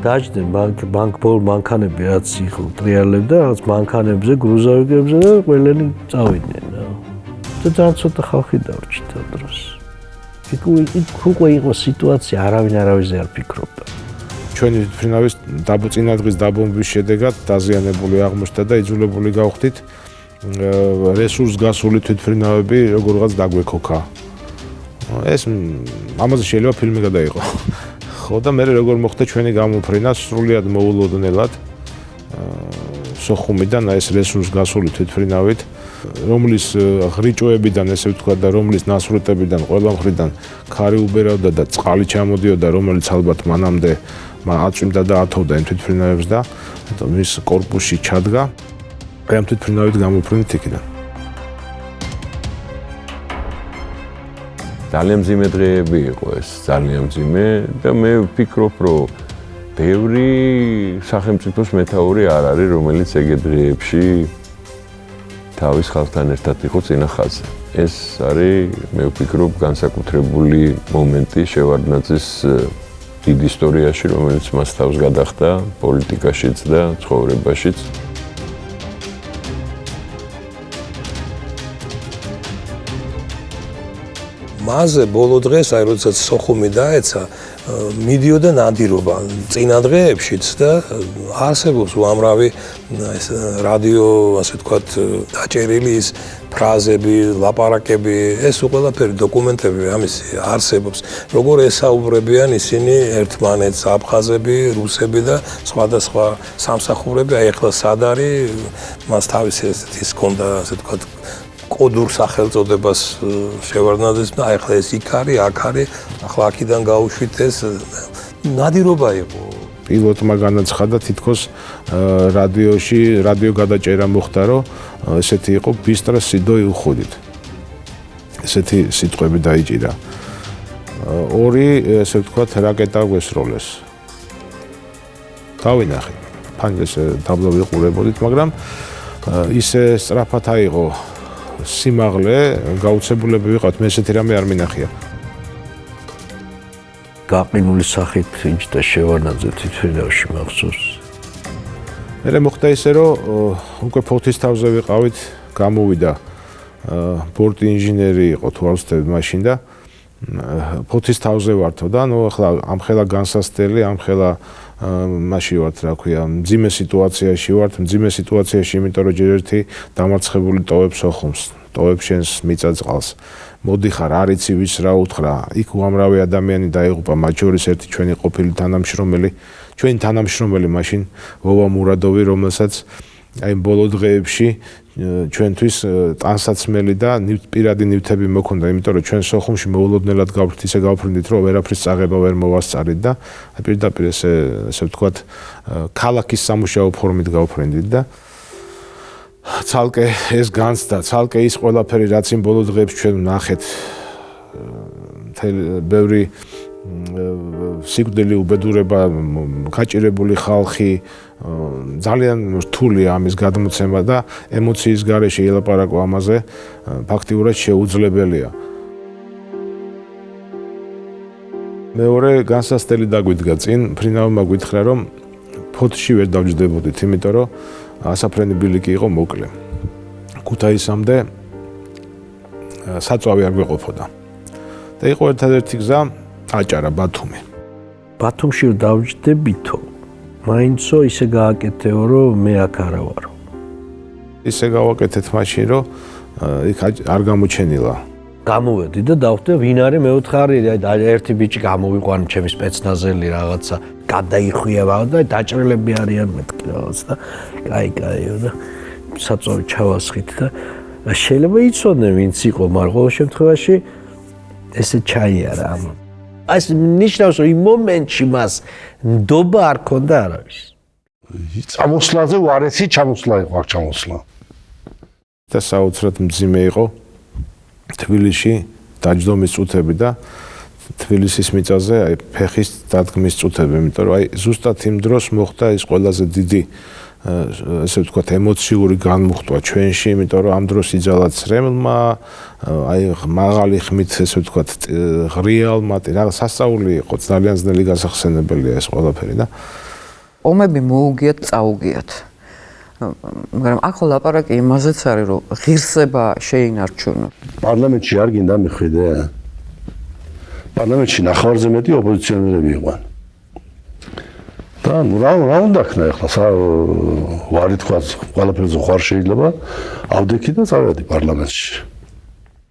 დაჯდნენ ბანკბოლ მანქანები რაც იყო ტრიალებდა, რაღაც მანქანებზე, გრუზავიკებზე და ყველანი წავიდნენ. და ძალიან ცოტა ხალხი დავრჩითა დროს. იქ უკვე იყო სიტუაცია, არავინ არავის არ ფიქრობდა. ჩვენი ფრინავის წინადღის დაბომბვის შედეგად დაზიანებული აღმოჩნდა და იძულებული გავხდით რესურს გასული თვითფრინავები როგორღაც დაგვექოქა. ეს ამაზე შეიძლება ფილმი გადაიღო. ხო და მე როგორ მოხდა ჩვენი გამოფრენა სრულიად მოულოდნელად სოხუმიდან ეს რესურს გასული თვითფრინავით, რომლის ღრიჭოებიდან ესე ვთქვათ და რომლის ნასვრეტებიდან ყველა მხრიდან ქარი უბერავდა და წყალი ჩამოდიოდა, რომელიც ალბათ მანამდე აწვიმდა და ათოვდა იმ თვითფრინავებს და მის კორპუსში ჩადგა. ამ თვითფრინავით გამოფრინით იქიდან. ძალიან მძიმე დღეები იყო ეს, ძალიან მძიმე და მე ვფიქრობ, რომ ბევრი სახელმწიფოს მეთაური არ არის, რომელიც ეგეთ დღეებში თავის ხალხთან ერთად იყო წინა ხაზზე. ეს არის, მე ვფიქრობ, განსაკუთრებული მომენტი შევარდნაძის დიდ ისტორიაში, რომელიც მას თავს გადახდა პოლიტიკაშიც და ცხოვრებაშიც. მასზე ბოლო დღეს, აი როდესაც სოხუმი დაეცა, მიდიოდა ნადირობა წინა დღეებშიც და არსებობს უამრავი ეს რადიო, ასე ვთქვათ, დაჭერილი ის ფრაზები, ლაპარაკები, ეს ყველაფერი დოკუმენტები ამისი არსებობს. როგორ ესაუბრებიან ისინი ერთმანეთს, აფხაზები, რუსები და სხვადასხვა სამსახურები, აი ახლა სად არის, მას თავისი ეს ჰქონდა, ასე ვთქვათ, კოდურ სახელწოდებას შევარდნაძეს და ახლა ეს იქ არის, აქ არის, ახლა აქიდან გაუშვით ეს ნადირობა იყო. პილოტმა განაცხადა თითქოს რადიოში, რადიო გადაჭერა მოხდა, რომ ესეთი იყო ბისტრა სიდოი უხუდით. ესეთი სიტყვები დაიჭირა. ორი, ესე ვთქვათ, რაკეტა გვესროლეს. დავინახე. ფანგეს დაბლა ვიყურებოდით, მაგრამ ისე სწრაფად აიღო სიმაღლე, გაუცებულები ვიყავთ, მე ესეთი რამე არ მინახია. გაყინული სახით იჯდა შევარდნაძე თვითფრინავში მახსოვს. მე მოხდა ისე, რომ უკვე ფოთის თავზე ვიყავით, გამოვიდა ბორტი ინჟინერი იყო თუ არ ვცდები მაშინ და ფოთის თავზე ვართო და ნუ ახლა ამხელა განსასწრელი, ამხელა მაში ვართ, რა ქვია, მძიმე სიტუაციაში ვართ, მძიმე სიტუაციაში, იმიტომ რომ ჯერ ერთი დამარცხებული ტოვებს ოხუმს, ტოვებს შენს მიწა-წყალს. მოდი ხარ, არ იცი ვის რა უთხრა, იქ უამრავი ადამიანი დაიღუპა, მათ შორის ერთი ჩვენი ყოფილი თანამშრომელი მაშინ ვოვა მურადოვი, რომელსაც აი ბოლო დღეებში ჩვენთვის ტანსაცმელი და პირადი ნივთები მოქონდა, იმიტომ რომ ჩვენ სოხუმში მოულოდნელად გავფრინდით, რომ ვერაფრის წაღება ვერ მოვასწარით და პირდაპირ ესე ვთქვათ, ქალაქის სამუშაო ფორმით გავფრინდით და ცალკე ეს განცდა, ცალკე ის ყველაფერი, რაც იმ ბოლო დღეებში ჩვენ ვნახეთ, ბევრი სიკვდილი, უბედურება, გაჭირებული ხალხი, ძალიან რთულია ამის გადმოცემა და ემოციის გარეშე ელაპარაკო ამაზე ფაქტიურად შეუძლებელია. მეორე განსასწრელი დაგვიდგა წინ, ფრინავმა გითხრა, რომ ფოთში ვერ დავჯდებოდით, იმიტომ რომ ასაფრენი ბილიკი იყო მოკლე. ქუთაისამდე საწვავი არ გვეყოფოდა. და იყო ერთადერთი გზა აჭარა, ბათუმი. ბათუმში დავჯდებითო. მაინცო ისე გააკეთეო, რომ მე აქ არა ვარო. ისე გავაკეთეთ მაშინ, რომ იქ არ გამოჩენილა. გამოვედი და დავხვდე ვინ არის მეოთხარი, ერთი ბიჭი გამოვიყვან ჩემი სპეცნაზელი რაღაცა, გადაიხვია და დაჭრილები არიან მეთქი რაღაც და კაი და საწვავი ჩავასხით და შეიძლება იცოდნენ ვინც იყო, მაგრამ ყოველ შემთხვევაში ესე ჩაიარა ამ. ეს ნიშნავს, რომ იმ მომენტში მას ნდობა არ ქონდა არავის. წამოსვლაზე ვარესი ჩამოსვლა იყო, აქ ჩამოსვლა. და საოცრად მძიმე იყო თბილისში დაჯდომის წუთები და თბილისის მიწაზე აი ფეხის დადგმის წუთები, იმიტომ რომ აი ზუსტად იმ დროს მოხდა ის ყველაზე დიდი ესე ვთქვათ ემოციური განმუხტვა ჩვენში, იმიტომ რომ ამ დროს იძალა ცრემლმა, აი მაღალი ხმით ესე ვთქვათ ღრიალმა, რაღაც სასწაული იყო, ძალიან ძნელი გასახსენებელია ეს ყველაფერი და ომები მოუგიათ, წაუგიათ. მაგრამ ახლა ლაპარაკი იმაზეც არის, რომ ღირსება შეინარჩუნო. პარლამენტში არ გინდა მიხვიდე? პარლამენტში ნახევარზე მეტი ოპოზიციონერები იყვნენ. და რა უნდა ქნა ახლა ვარი თქვა ყველაფერზე ხარ შეიძლება ავდექი და წავედი პარლამენტში.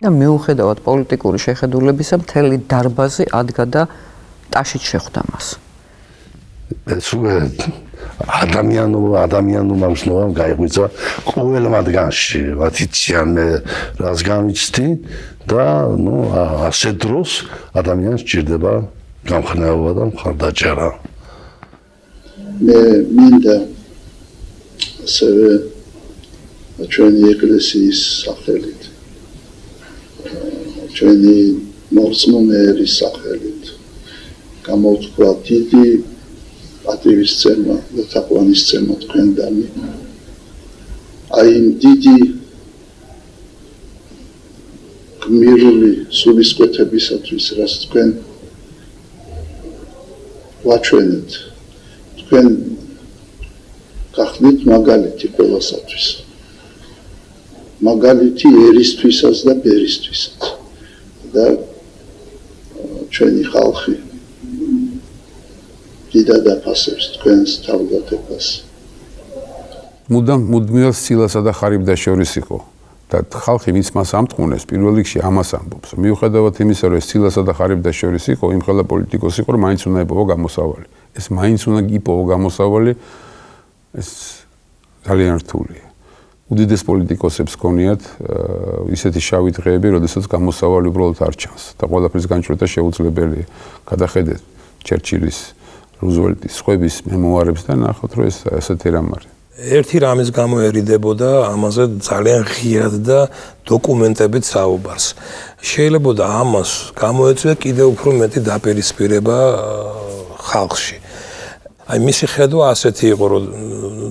და მიუხედავად პოლიტიკური შეხედულებისა, მთელი დარბაზი ადგა და ტაშით შეხვდა მას. ეს ადამიანურმა მსნობამ გაიღვიძა ყოველ მათგანში, მათ იციან მე რას გამიცდი და ასე დროს ადამიანს სჭირდება გამხნეობა და მხარდაჭერა. მე მინდა ასევე ჩვენი ეკლესიის სახელით, ჩვენი მოწმეების სახელით გამოვთქვა დიდი პატივისცემა და თაყვანისცემა თქვენდანი. აი იმ დიდი გმირული სულისკვეთებისათვის, რაც თქვენ ვაჩვენეთ. თქვენ გახდით მაგალითი ყველასათვის. მაგალითი ერისთვისაც და ბერისთვისაც. და ჩვენი ხალხი დიდად აფასებს თქვენს თავდადებას. მუდმივად სილასა და ხარიბდაშორის იყო. და ხალხი ვინც მას ამტყუნებს, პირველ რიგში ამას ამბობს. მიუხედავად იმისა, რომ ეს სილასა და ხარიბდაშორის იყო, იმხელა პოლიტიკოსი იყო, რომ მაინც უნდა იპოვო გამოსავალი. ეს მაინც უნდა იპოვო გამოსავალი, ეს ძალიან რთულია. უდიდეს პოლიტიკოსებს ქონიათ ისეთი შავი დღეები, როდესაც გამოსავალი უბრალოდ არ ჩანს და ყველაფრის განჭვრეტა შეუძლებელია. გადახედეთ ჩერჩილის, რუზველტის, სხვების მემუარებს და ნახოთ, რომ ეს ასეთი რამ არის. ერთი რამის გამო ერიდებოდა ამაზე ძალიან ღიად და დოკუმენტებით საუბარს. შეიძლება ამას გამოეწვია კიდევ უფრო მეტი დაპირისპირება ხალხში. აი მისი ხედვა ასეთი იყო, რომ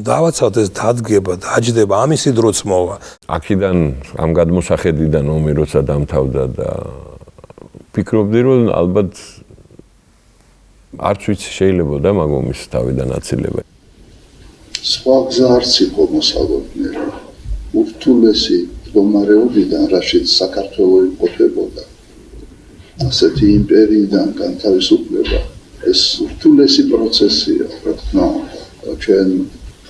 დავაცავთ ეს დადგება, დაჯდება, ამისი დროც მოვა. აქედან ამ გადმოსახედიდან ომი როცა დამთავრდა და ფიქრობდი, რომ ალბათ არც ვიცი შეიძლება მაგ ომის თავიდან აცილება. სხვა გზა არც იყო მოსალოდნელი. ურთულესი მდგომარეობიდან, რაშიც საქართველო იმყოფებოდა. ასეთი იმპერიიდან განთავისუფლება ეს რთულესი პროცესია, რა თქმა უნდა. ჩვენ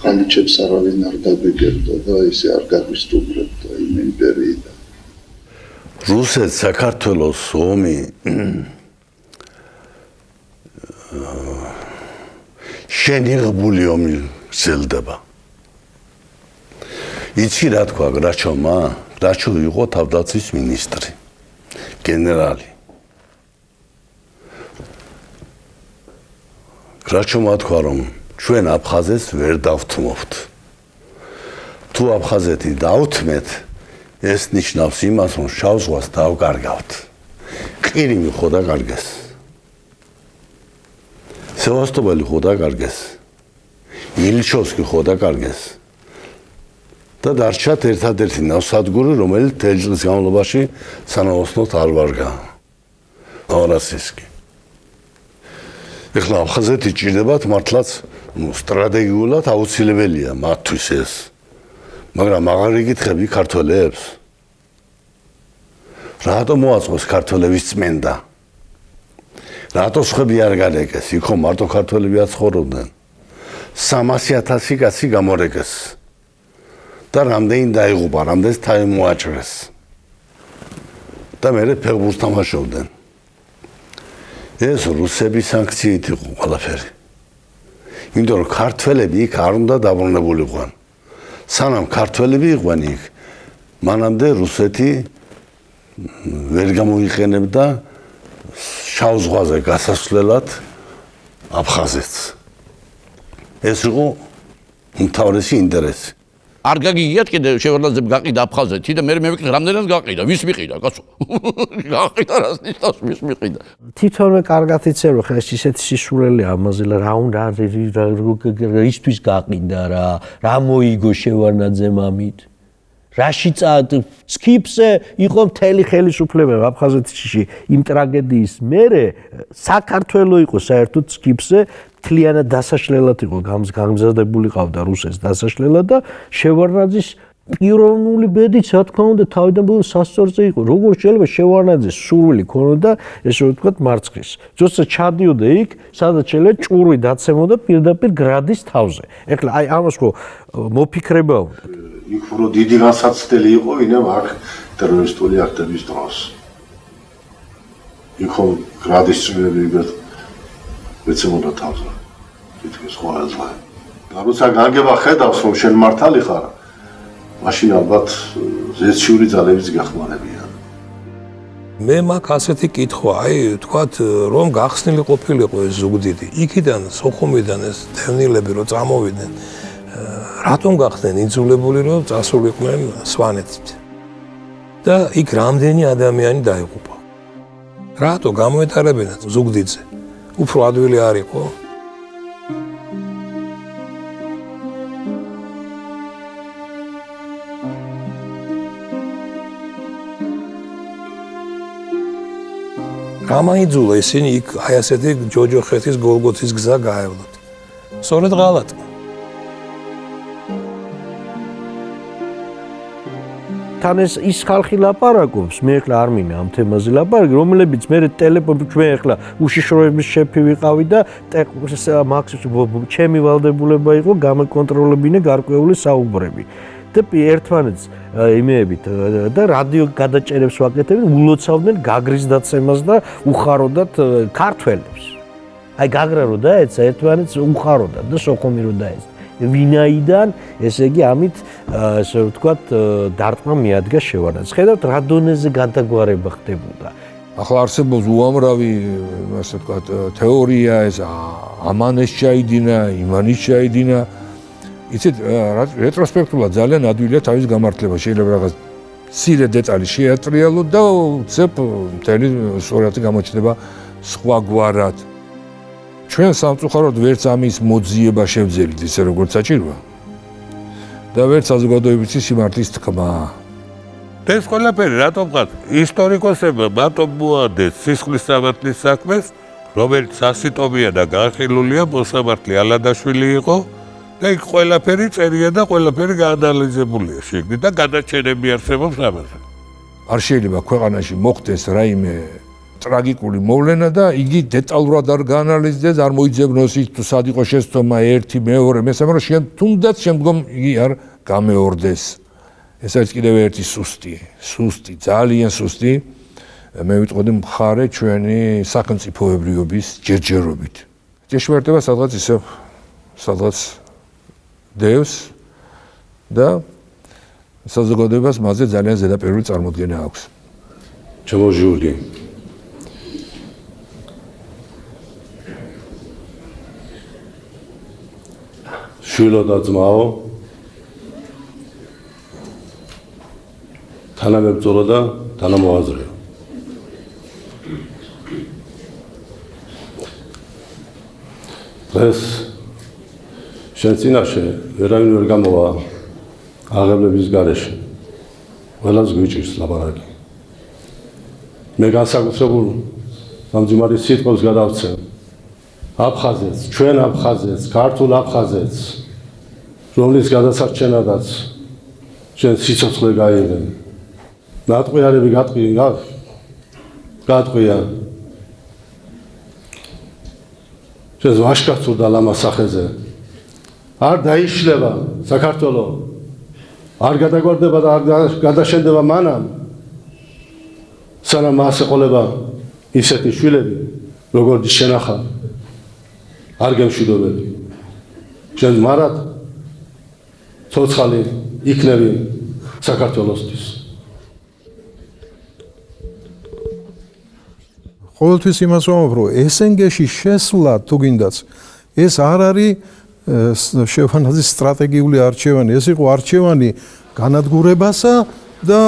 ხალიჩებს არავინ არ დაბეგებდა და ისე არ გაგვისტუმრებდა იმ იმპერიიდან. რუსეთს საქართველოს ომი შენიღბული ომი გრძელდება. იცი რა თქვა გრაჩოვმა? გრაჩოვი იყო თავდაცვის მინისტრი, გენერალი. გრაჩოვმა თქვა რომ ჩვენ აფხაზეთს ვერ დავთმობთ. თუ აფხაზეთი დავთმეთ, ეს ნიშნავს იმას, რომ შავ ზღვას დავკარგავთ. ყირიმი ხო დაკარგეს. სევასტოპოლი ხო დაკარგეს. ილჩოვსკი ხო დაკარგეს. და დარჩათ ერთადერთი ნავსადგური, რომელიც თელი წლის განმავლობაში სანაოსნოდ არ ვარგა. ნოვოროსიისკი. ეხლა აფხაზეთი ჭირდებათ მართლაც სტრატეგიულად აუცილებელია მათთვის ეს. მაგრამ აღარ იკითხები ქართველებს. რატომ მოაწყოს ქართველების წმენდა? რატო სხვები არ გარეკეს? იქ ხომ მარტო ქართველები აცხოვრობდნენ. 300,000 კაცი გამორეკეს. და რამდენი დაიღუპა, რამდენს თავი მოაჭრეს. და მერე ფეხბურთს თამაშობდნენ. ეს რუსების სანქციით იყო ყველაფერი. იმიტომ რომ ქართველები იქ არ უნდა დაბრუნებულიყვან. სანამ ქართველები იყვნენ იქ, მანამდე რუსეთი ვერ გამოიყენებდა შავ ზღვაზე გასასვლელად აფხაზეთს. ეს იყო უმთავრესი ინტერესი. არ გაგიგიათ კიდე შევარდნაძემ გაყიდა აფხაზეთი და მე მივიკითხე რამდენად გაყიდა, ვის მიყიდა, კაცო? გაყიდა რას ნიშნავს ვის მიყიდა? თვითონვე კარგად იცი რომ ხა ეს ისეთი სისულელია ამაზე რა უნდა ისთვის გაყიდა რა მოიგო შევარდნაძემ ამით? რაში სკიპზე იყო მთელი ხელისუფლება აფხაზეთში იმ ტრაგედიის მერე საქართველოს იყო საერთოდ სკიპზე მთლიანად დასაშლელად იყო გამზადებული ყავდა რუსეთს დასაშლელად და შევარდნაძის პიროვნული ბედიც რა თქმა უნდა თავიდან ბოლოს სასწორზე იყო. როგორ შეიძლება შევარდნაძეს სურვილი ქონოდა ესე ვთქვათ მარცხის. როცა ჩადიოდა იქ, სადაც შეიძლება ჭურვი დაცემოდა პირდაპირ გრადის თავზე. ეხლა აი ამას ხო მოფიქრება უნდა. იქ უფრო დიდი განსაცდელი იყო ვინმე აქ ტერორისტული აქტების დროს. იქ ხო გრადის წვერები ეცემოდა თავზე. თითქოს ყველა. და როცა განგება ხედავს რომ შენ მართალი ხარ, მაშინ ალბათ ზეციური ძალებიც გახმარებიან. მე მაქვს ასეთი კითხვა, აი თქვათ რომ გახსნილი ყოფილიყო ეს ზუგდიდი. იქიდან სოხუმიდან ეს დევნილები რო წამოვიდნენ, რატომ გახდნენ იძულებული რომ წასულიყვნენ სვანეთით? და იქ რამდენი ადამიანი დაიღუპა? რატო გამოეტარებინათ ზუგდიდზე? უფრო ადვილი არ იყო? გამაიძულა ისინი იქ აი ასეთი ჯოჯოხეთის გოლგოთის გზა გაევლოთ. სწორედ ღალატი. თან ის ხალხი ლაპარაკობს, მე ახლა არ მინდა ამ თემაზე ლაპარაკი, რომლებიც მე ტელეფონში ჩვენ ახლა უშიშროების შეფი ვიყავი და მაქსიმუმ ჩემი ვალდებულება იყო გამეკონტროლებინა გარკვეული საუბრები. და ერთმანეთს იმეებით და რადიო გადაჭერებს ვაკეთებდნენ, ულოცავდნენ გაგრის დაცემას და უხაროდათ ქართველებს. აი გაგრა რო დაეცა ერთმანეთს უხაროდათ და სოხუმი რო დაეცა. ვინაიდან ესე იგი ამით ესე ვთქვათ დარტყმა მიადგა შევარდნაძეს. ხედავთ რა დონეზე გადაგვარება ხდებოდა. ახლა არსებობს უამრავი ასე ვთქვათ თეორია ეს ამან ეს ჩაიდინა, იმან ის ჩაიდინა. იცით რეტროსპექტულად ძალიან ადვილია თავის გამართლება. შეიძლება რაღაც მცირე დეტალი შეატრიალოთ და უცებ მთელი სურათი გამოჩნდება სხვაგვარად. ჩვენ სამწუხაროდ ვერც ამის მოძიება შევძელით ისე როგორც საჭიროა და ვერც საზოგადოებრივი სიმართლის თქმა. ეს ყველაფერი რატომ ხარ ისტორიკოსებმა მარტო მოადეს სისხლის სამართლის საქმეს, რომელიც სასიტომია და განხილულია, მოსამართლე ალადაშვილი იყო და იქ ყველაფერი წერია და ყველაფერი გაანალიზებულია შეგნით და გადაჩენები არსებობს ამაზე. არ შეიძლება ქვეყანაში მოხდეს რაიმე ტრაგიკული მოვლენა და იგი დეტალურად არ გაანალიზდეს, არ მოიძებნოს ის თუ სად იყო შეცდომა ერთი, მეორე, მესამე, რომ თუნდაც შემდგომ იგი არ გამეორდეს. ეს არის კიდევ ერთი სუსტი, ძალიან სუსტი. მე ვიტყოდი მხარე ჩვენი სახელმწიფოებრიობის ჯერჯერობით. ჭეშმარიტება სადღაც დევს და საზოგადოებას მასზე ძალიან ზედაპირული წარმოდგენა აქვს. ჩემო ჟული შვილო და ძმაო თანამებრძოლო და თანამოაზრეო დღეს შენ წინაშე ვერავინ ვერ გამოვა აღებლების გარეშე ყველას გვიჭირს ლაპარაკი მე განსაკუთრებულ სამძიმარი სიტყვებს გადავცემ აფხაზეთს, ჩვენ აფხაზეთს, ქართულ აფხაზეთს, რომლის გადასარჩენადაც ჩვენ სიცოცხლე გაიღე. ნატყვიარები გატყვია. ჩვენ ვაშკაცურდა ლამას სახეზე. არ დაიშლება საქართველო. არ გადაგვარდება და არ გადაშენდება მანამ. სანამ მას ეყოლება ისეთი შვილები, როგორც შენახა. არ გემშვიდობები. ჩვენ მარად ცოცხალი იქნები საქართველოსთვის. ყოველთვის იმას ვამბობ, რომ SNG-ში შესვლა თუ გინდაც, ეს არ არის შევანაძის სტრატეგიული არჩევანი, ეს იყო არჩევანი განადგურებასა და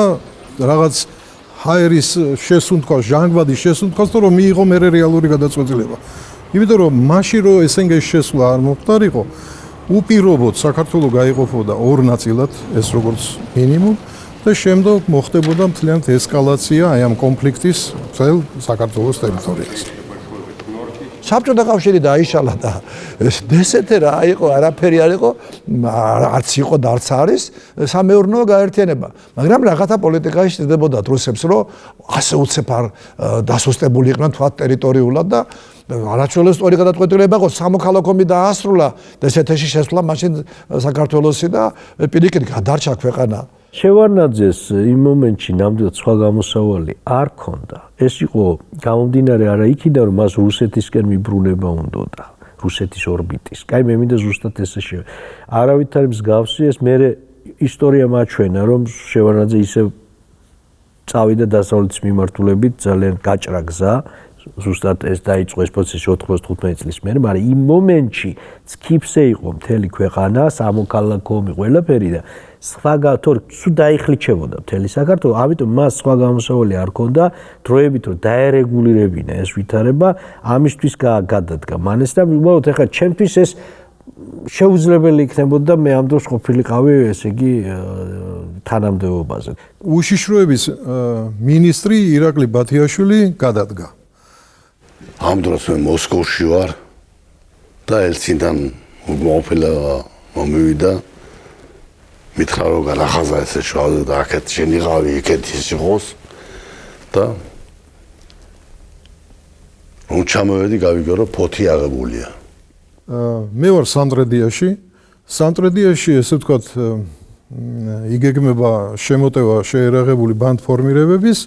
რაღაც ჰაერის შესუნთქვას, ჟანგბადის შესუნთქვას, რომ მიიღო მერე რეალური გადაწყვეტილება. იმიტომ რომ მაშინ რომ SNG-ში შესვლა არ მოხდარიყო, უპირობოდ საქართველო გაიყოფოდა ორ ნაწილად, ეს როგორც მინიმუმ და შემდგომ მოხდებოდა მთლიანად ესკალაცია აი ამ კონფლიქტის მთელ საქართველოს ტერიტორიაზე. საბჭოთა კავშირი დაიშალა და ესეთე რა იყო, არაფერი არ იყო, არც იყო და არც არის სამეურნეო გაერთიანება. მაგრამ რაღაცა პოლიტიკაში შედებოდა რუსებს, რომ ასე უცებ არ დასუსტებული იყვნენ თქვა ტერიტორიულად და არაჩვეულებრივ სწორი გადაწყვეტილება იყო სამოქალაქო ომი დაასრულა და ესეთში შესვლა მაშინ საქართველოსი და პირიქით გადარჩა ქვეყანა. შევარნაძეს იმ მომენტში ნამდვილად სხვა გამოსავალი არ ქონდა. ეს იყო გამომდინარე არა იქიდან, რომ მას რუსეთისკენ მიბრუნება უნდოდა, რუსეთის ორბიტის. კაი, მე მინდა ზუსტად ესე შევ. არავითარი მსგავსი ეს მე ისტორია მაჩვენა, რომ შევარნაძე ისე წავიდა დასავლეთის მიმართულებით ძალიან გაჭრა გზა. ზუსტად ეს დაიწყო ეს პროცესი 95 წლის მერე, მაგრამ იმ მომენტში ცქიფსე იყო მთელი ქვეყანა, სამოქალაქო ომი, ყველაფერი და სხვა თუ დაიხლიჩებოდა მთელი საქართველო, ამიტომ მას სხვა გამოსავალი არ ქონდა დროებით რომ დაერეგულირებინა ეს ვითარება, ამისთვის გადადგა მანეს და უბრალოდ ეხლა ჩემთვის ეს შეუძლებელი იქნებოდა მე ამ დროს ყოფილიყავი, ესე იგი თანამდებობაზე. უშიშროების მინისტრი ირაკლი ბათიაშვილი გადადგა. ამ დროს მე მოსკოვში ვარ და ელცინთან მოფილება მომივიდა მითხრა რომ განახაზა ესე შევადე და აქეთ შენიღავი იქეთ ის იყოს და რომ ჩამოვედი გავიგე რომ ფოთი აღებულია. მე ვარ სანტრედიაში. სანტრედიაში ესე ვთქვათ იგეგმება შემოტევა შეერაღებული ბანდფორმირებების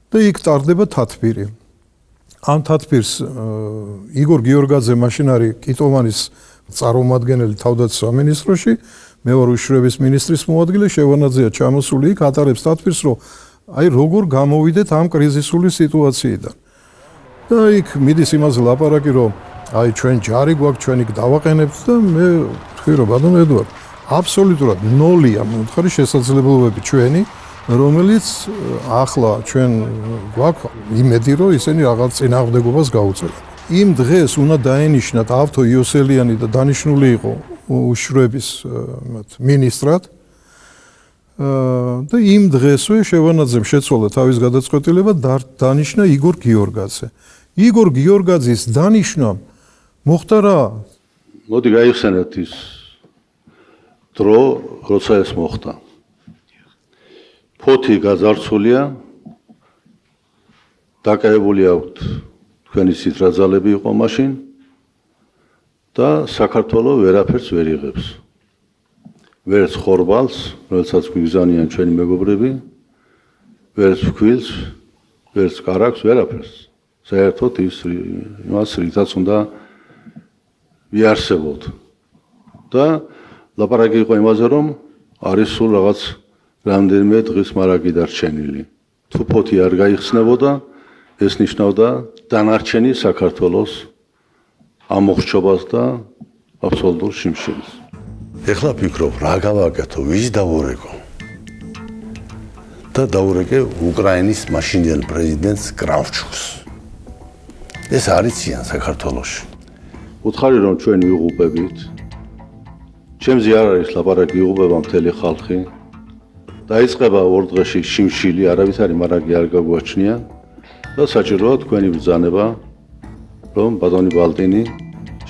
და იქ ტარდება თათბირი. ამ თათბირს იგორ გიორგაძე მაშინ არის კიტოვანის წარმომადგენელი თავდაცვის სამინისტროში, მე ვარ უშიშროების მინისტრის მოადგილე, შევარნაძეა ჩამოსული იქ ატარებს თათბირს, რომ აი როგორ გამოვიდეთ ამ კრიზისული სიტუაციიდან. და იქ მიდის იმაზე ლაპარაკი, რომ აი ჩვენ ჯარი გვაქვს, ჩვენ იქ დავაყენებთ და მე თქვი რომ ბატონო ედვარდ, აბსოლუტურად ნოლია მომთხარი შესაძლებლობები ჩვენი რომელიც ახლა ჩვენ გვაქვს იმედი რომ ისინი რაღაც წინააღმდეგობას გაუწევენ. იმ დღეს უნდა დაენიშნათ ავთო იოსელიანი და დანიშნული იყო უშიშროების მინისტრად. და იმ დღესვე შევარნაძემ შეცვალა თავის გადაწყვეტილება დანიშნა იგორ გიორგაძე. იგორ გიორგაძის დანიშნამ მოხდა რა? მოდი გაიხსენეთ ის დრო, როცა ეს მოხდა. ფოთი გაძარცულია დაკავებული აქვთ თქვენი სიძრაძალები იყო მაშინ და საქართველოს ვერაფერს ვერ იღებს. ვერც ხორბალს, რომელსაც გვიგზავნიან ჩვენი მეგობრები, ვერც ფქვილს, ვერც კარაქს, ვერაფერს. საერთოდ იმას რითაც უნდა ვიარსებოთ. და ლაპარაკი იყო იმაზე, რომ არის სულ რაღაც რამდენიმე დღის მარაგი დარჩენილი. თუ ფოთი არ გაიხსნებოდა, ეს ნიშნავდა დანარჩენი საქართველოს ამოხრჩობას და აბსოლუტურ შიმშილს. ეხლა ფიქრობ, რა გავაკეთო, ვის დავურეკო? და დავურეკე უკრაინის მაშინდელ პრეზიდენტს კრავჩუკს. ეს არიციან საქართველოში. უთხარი რომ ჩვენ ვიღუპებით. ჩემზე არ არის ლაპარაკი, იღუპება მთელი ხალხი. დაიწყება ორ დღეში შიმშილი, არავითარი მარაგი არ გაგვაჩნია და საჭიროა თქვენი ბრძანება, რომ ბატონი ბალტინი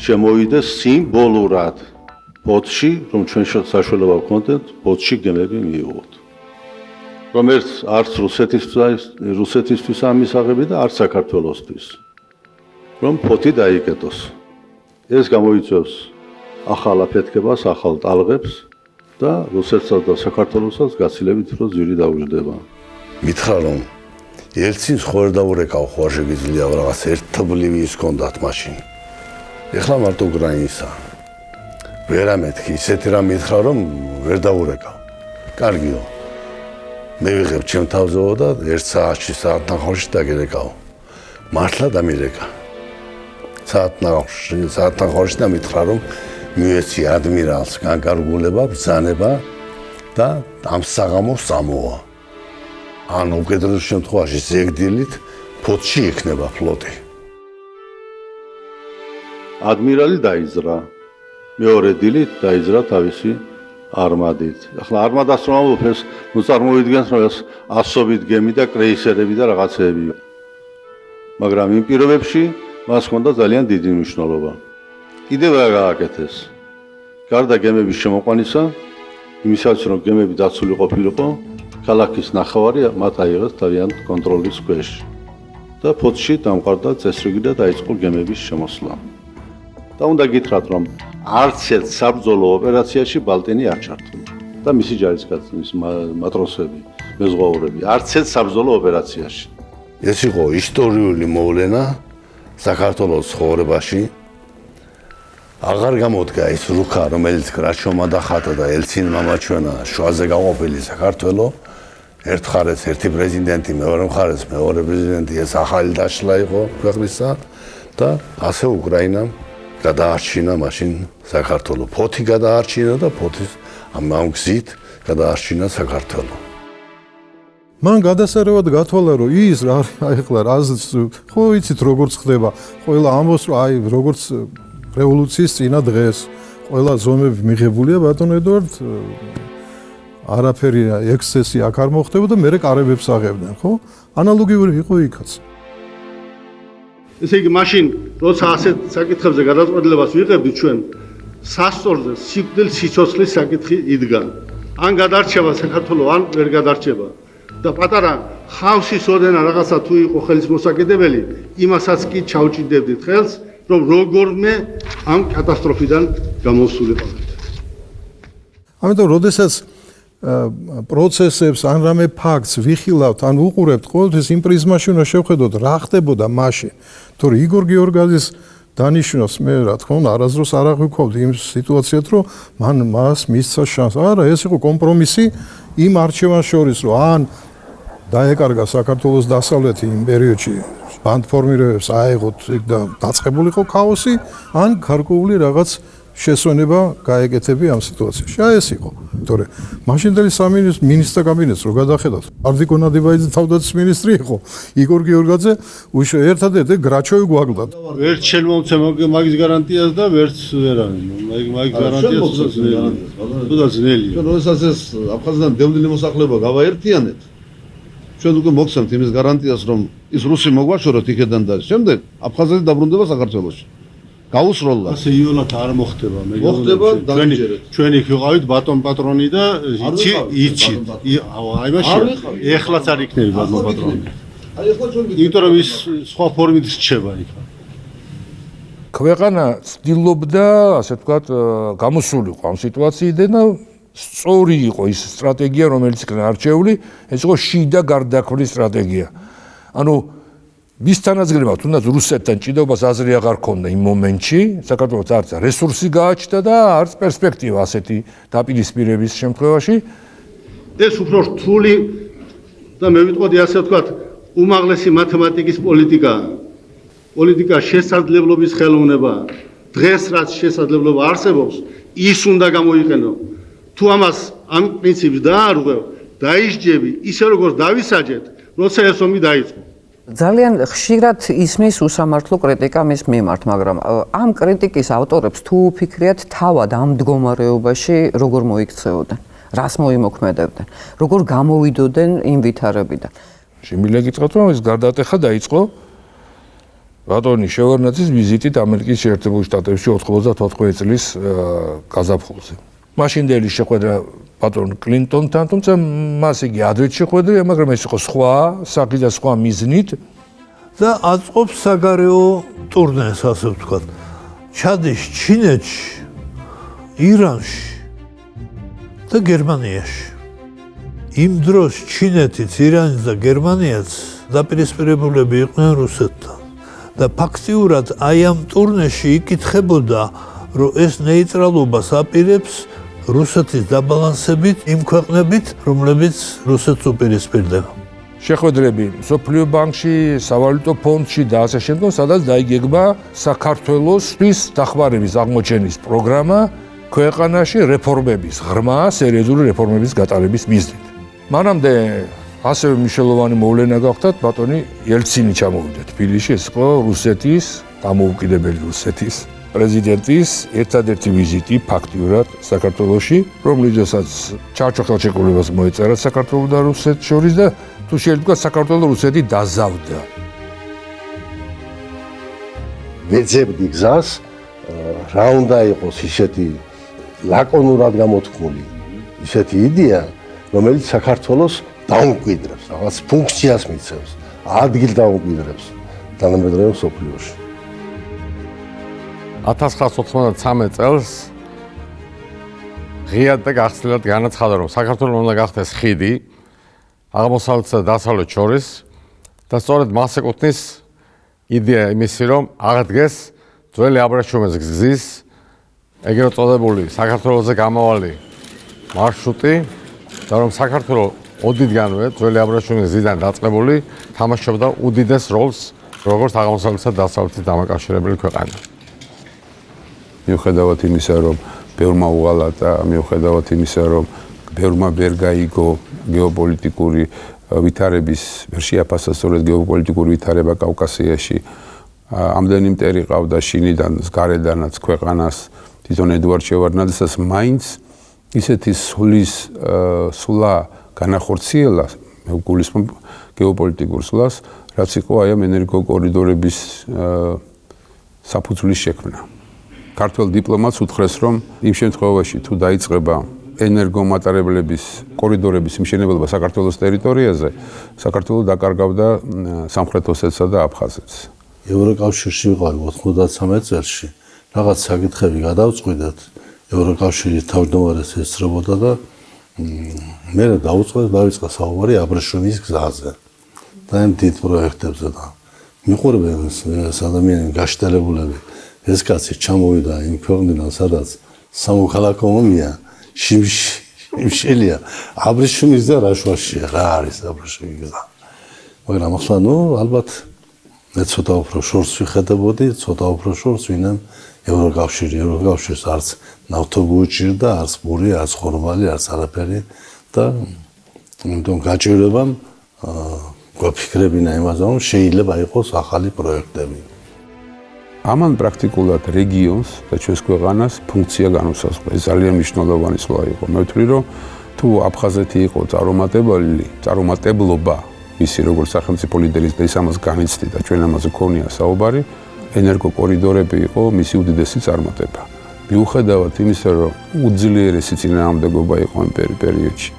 შემოვიდეს სიმბოლურად ბოთში, რომ ჩვენ საშუალება გქონდეთ ბოთში გემები მიიღოთ. რომ არც რუსეთისთვის ამისაღები და არც საქართველოსთვის. რომ ფოთი დაიკეტოს. ეს გამოიწვევს ახალ აფეთქებას, ახალ ტალღებს და რუსეთსაც და საქართველოსაც გაცილებით უფრო ძვირი დაუჯდება. მითხრა რომ ელცინს ხო არ დაურეკავ, ხო არ შეგიძლია რაღაც ერთობლივი ის კონდათ მაშინ. ეხლა მარტო უკრაინისა. ვერა მეთქი, ისეთი რამ მითხრა რომ ვერ დაურეკავ. კარგიო. მე ვიღებ ჩემ თავზეო და 1 საათში, საათთან ხოში დაგერეკავ. მართლა დამირეკა. საათთან ხოში და მითხრა რომ მიეცი ადმირალს განკარგულება, ბრძანება და ამ საღამოს წამოვა. ან უკიდურეს შემთხვევაში ზეგდილით ფოთში იქნება ფლოტი. ადმირალი დაიძრა. მეორე დილით დაიძრა თავისი არმადით. ახლა არმადას რომ ამბობ, ეს წარმოვიდგენთ, რომ ეს ასობით გემი და კრეისერები და რაღაცეები. მაგრამ იმ პირობებში მას ჰქონდა ძალიან დიდი მნიშვნელობა. კიდევ რა გააკეთეს? გარდა გემების შემოყვანისა, იმისაც რომ გემები დაცული ყოფილიყო, ქალაქის ნახევარი მათ აიღეს თავიანთ კონტროლის ქვეშ. და ფოთში დამყარდა წესრიგი და დაიწყო გემების შემოსვლა. და უნდა გითხრათ, რომ არც ერთ საბრძოლო ოპერაციაში ბალტინი არ ჩართულა. და მისი ჯარისკაცების მატროსები, მეზღვაურები, არც ერთ საბრძოლო ოპერაციაში. ეს იყო ისტორიული მოვლენა საქართველოს ცხოვრებაში. აღარ გამოდგა ის რუქა, რომელიც კრაჩოვმა დახატა და ელცინმა მაჩვენა შუაზე გაყოფილი საქართველო. ერთ მხარეს ერთი პრეზიდენტი, მეორე მხარეს მეორე პრეზიდენტი, ეს ახალი დაშლა იყო ქვეყნისა და ასე უკრაინამ გადაარჩინა მაშინ საქართველო. ფოთი გადაარჩინა და ფოთის ამ გზით გადაარჩინა საქართველო. მან გადასარევად გათვალა, რომ ის ახლა ხო იცით როგორც ხდება, ყველა ამბობს, რომ აი როგორც რევოლუციის წინა დღეს, ყველა ზომები მიღებულია ბატონ ედვარდ, არაფერი ექსცესი აქ არ მოხდებოდა, მერე კარებებს აღებდნენ, ხო? ანალოგიური იყო იქაც. ესე იგი, მაშინ, როცა ასეთ საკითხებზე გადაწყვეტილებას ვიღებდით ჩვენ, სასწორზე სიკვდილ სიცოცხლის საკითხი იდგა. ან გადარჩება საქართველო, ან ვერ გადარჩება. და პატარა ხავსის ოდენა რაღაცა თუ იყო ხელის მოსაკიდებელი, იმასაც კი ჩავჭიდებდით ხელს, რომ როგორმე ამ კატასტროფიდან გამოსულიყავით. ამიტომ, როდესაც პროცესებს ან რამე ფაქტს ვიხილავთ, ან უყურებთ, ყოველთვის იმ პრიზმაში უნდა შევხედოთ, რა ხდებოდა მაშინ. თორე იგორ გიორგაძის დანიშნოს მე რა თქმა უნდა არასდროს არ აღვიქვავდი იმ სიტუაციად, რომ მას მისცა შანსი. არა, ეს იყო კომპრომისი იმ არჩევანს შორის, რომ ან დაეკარგა საქართველოს დასავლეთი იმ პერიოდში ბანდფორმირებებს აეღოთ და დაწყებულიყო ქაოსი, ან გარკვეული რაღაც შესვენება გაეკეთებია ამ სიტუაციაში. ეს იყო. თორე მაშინდელი სამინისტრო კაბინეტს რო გადახედავთ, არდიკო ნადიბაიძე თავდაცვის მინისტრი იყო, იგორ გიორგაძე ერთადერთი გრაჩოვი გვაგლდათ. ვერც შემოვცე მაგის გარანტიას და ვერც ვერ არის. მაგის გარანტიას თუდა ძნელია. როდესაც ეს აფხაზიდან დევნილი მოსახლეობა გავაერთიანეთ, ჩვენ უკვე მოგცემთ იმის გარანტიას, რომ ის რუსი მოგვაშოროთ იქედან და შემდეგ აფხაზეთი დაბრუნდება საქართველოში. გაუსროლა. ასე იოლად არ მოხდება. მოხდება დამჯერეთ. ჩვენ იქ ვიყავით ბატონ პატრონი და იცით. აი მაშინ ეხლაც არ იქნება ბატონ პატრონი. იმიტომ რომ ის სხვა ფორმით რჩება იქ. ქვეყანა ცდილობდა, ასე ვთქვათ, გამოსულიყო ამ სიტუაციიდან და სწორი იყო ის სტრატეგია, რომელიც იქნა არჩეული, ეს იყო შიდა გარდაქმნის სტრატეგია. ანუ მის თანაზგრებად თუნდაც რუსეთთან ჭიდაობას აზრი აღარ ქონდა იმ მომენტში, საქართველოს არც რესურსი გააჩნდა და არც პერსპექტივა ასეთი დაპირისპირების შემთხვევაში. ეს უფრო რთული და მე ვიტყოდი ასე ვთქვათ, უმაღლესი მათემატიკის პოლიტიკაა. პოლიტიკა შესაძლებლობის ხელოვნებაა. დღეს რაც შესაძლებლობა არსებობს, ის უნდა გამოიყენო. თუ ამას ამ პრინციპს დაარღვევ, დაისჯები, ისე როგორც დავისაჯეთ, როცა ეს ომი დაიწყო. ძალიან ხშირად ისმის უსამართლო კრიტიკა მის მიმართ, მაგრამ ამ კრიტიკის ავტორებს თუ უფიქრიათ თავად ამ მდგომარეობაში როგორ მოიქცეოდნენ, რას მოიმოქმედებდნენ, როგორ გამოვიდოდნენ იმ ვითარებიდან. შემიძლია გითხრათ, რომ ეს გარდატეხა დაიწყო ბატონი შევარდნაძის ვიზიტით ამერიკის შეერთებულ შტატებში 94 წლის გაზაფხულზე. მაშინდელი შეხვედრა ბატონ კლინტონთან, თუმცა მას იგი ადრე შეხვედრია, მაგრამ ეს იყო სხვა საკითხი და სხვა მიზნით და აწყობს საგარეო ტურნეს, ასე ვთქვათ. ჩადის ჩინეთში, ირანში და გერმანიაში. იმ დროს ჩინეთიც, ირანიც და გერმანიაც დაპირისპირებულები იყვნენ რუსეთთან. და ფაქტიურად აი ამ ტურნეში იკითხებოდა, რომ ეს ნეიტრალობას აპირებს რუსეთის დაბალანსებით იმ ქვეყნებით, რომლებიც რუსეთს უპირისპირდება. შეხვედრები მსოფლიო ბანკში, სავალუტო ფონდში და ასე შემდეგ, სადაც დაიგეგმა საქართველოსთვის დახმარების აღმოჩენის პროგრამა ქვეყანაში რეფორმების, ღრმა სერიოზული რეფორმების გატარების მიზნით. მანამდე ასევე მნიშვნელოვანი მოვლენა გახდათ ბატონი ელცინი ჩამოვიდა თბილისში, ეს იყო რუსეთის, დამოუკიდებელი რუსეთის პრეზიდენტის ერთადერთი ვიზიტი ფაქტიურად საქართველოში, რომლიდანაც ჩარჩო ხელშეკრულებას მოეწერა საქართველოს და რუსეთს შორის და თუ შეიძლება საქართველოს რუსეთი დაზავდა. ვეძებდი გზას, რა უნდა იყოს ისეთი ლაკონურად გამოთქმული, ისეთი იდეა, რომელიც საქართველოს დაუმკვიდრებს, რაღაც ფუნქციას მიცემს, ადგილ დაუმკვიდრებს თანამედროვე მსოფლიოში. 1993 წელს ღიად და გახსნილად განაცხადა, რომ საქართველოს უნდა გახდეს ხიდი აღმოსავლეთსა და დასავლეთს შორის და სწორედ მას ეკუთვნის იდეა იმისი, რომ აღდგეს ძველი აბრეშუმის გზის ეგრეთ წოდებული საქართველოზე გამავალი მარშრუტი და რომ საქართველოს ოდითგანვე ძველი აბრეშუმის გზიდან დაწყებული თამაშობდა უდიდეს როლს როგორც აღმოსავლეთსა და დასავლეთის დამაკავშირებელი ქვეყანა. მიუხედავად იმისა, რომ ბევრმა უღალატა, მიუხედავად იმისა, რომ ბევრმა ვერ გაიგო გეოპოლიტიკური ვითარების, ვერ შეაფასა სწორედ გეოპოლიტიკური ვითარება კავკასიაში. ამდენი მტერი ყავდა შინიდან, გარედანაც ქვეყანას, თვითონ ედუარდ შევარდნაძესაც მაინც ისეთი სულა განახორციელა, მე გულისხმობ გეოპოლიტიკურ სულას, რაც იყო აი ამ ენერგოკორიდორების საფუძვლის შექმნა. ქართველ დიპლომატს უთხრეს, რომ იმ შემთხვევაში თუ დაიწყება ენერგომატარებლების კორიდორების მშენებლობა საქართველოს ტერიტორიაზე, საქართველო დაკარგავდა სამხრეთ ოსეთსა და აფხაზეთს. ევროკავშირში ვიყავი 93 წელს, რაღაც საკითხები გადავწყვიტეთ, ევროკავშირის თავმჯდომარეს ესწრებოდა და მე დავიწყე საუბარი აბრეშუმის გზაზე და იმ დიდ პროექტებზე და მიყურებენ ეს ადამიანები გაშტელებულები. ეს კაცი ჩამოვიდა იმ ქვეყნიდან, სადაც სამოქალაქო ომია, შიმშელია, აბრეშუმის და რაშვაშია, რა არის აბრეშუმის გზა. მაგრამ ახლა ალბათ მე ცოტა უფრო შორს ვიხედებოდი, ცოტა უფრო შორს ვინმე ევროკავშირს არც ნავთო გუჭირდა, არც პური, არც ხორბალი, არც არაფერი და იმიტომ გაჭირდება გვაფიქრებინა იმაზე, რომ შეიძლება იყოს ახალი პროექტები. ამან პრაქტიკულად რეგიონს და ჩვენს ქვეყანას ფუნქცია განუსაზღვრა. ეს ძალიან მნიშვნელოვანი სვლა იყო. მე ვთვლი, რომ თუ აფხაზეთი იყო წარუმატებლობა, ისი როგორც სახელმწიფო ლიდერის და ის ამას განიცდი და ჩვენ ამაზე გქონია საუბარი, ენერგოკორიდორები იყო მისი უდიდესი წარმატება. მიუხედავად იმისა, რომ უძლიერესი წინააღმდეგობა იყო იმ პერიოდში.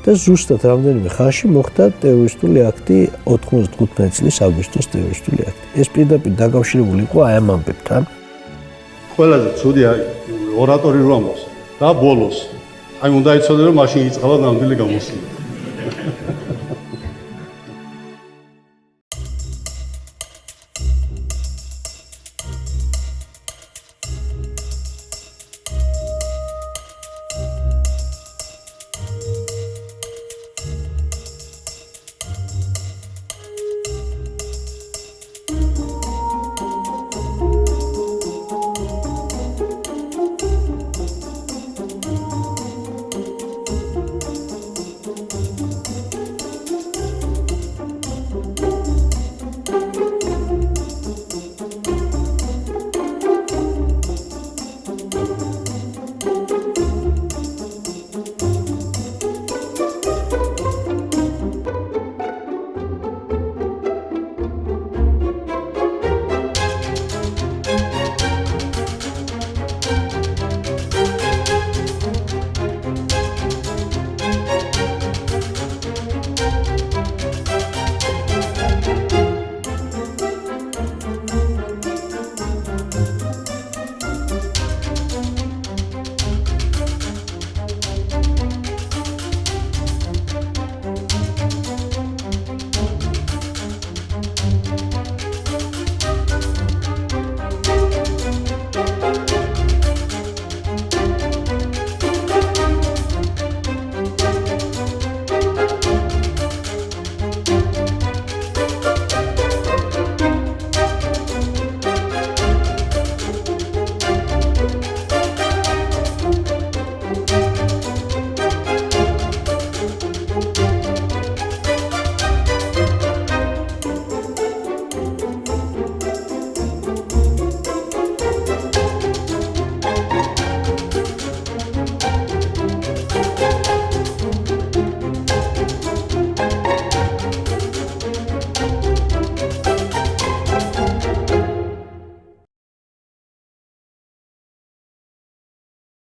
და ზუსტად რამდენიმე ხანში მოხდა ტერორისტული აქტი 95 წლის აგვისტოს ტერორისტული აქტი. ეს პირდაპირ დაკავშირებული იყო აი ამ ამბებთან. ყველაზე ცუდია ორატორი რომ ამბობს და ბოლოს. აი უნდა იცოდე რომ მაშინ იწყება ნამდვილი გამოსვლა.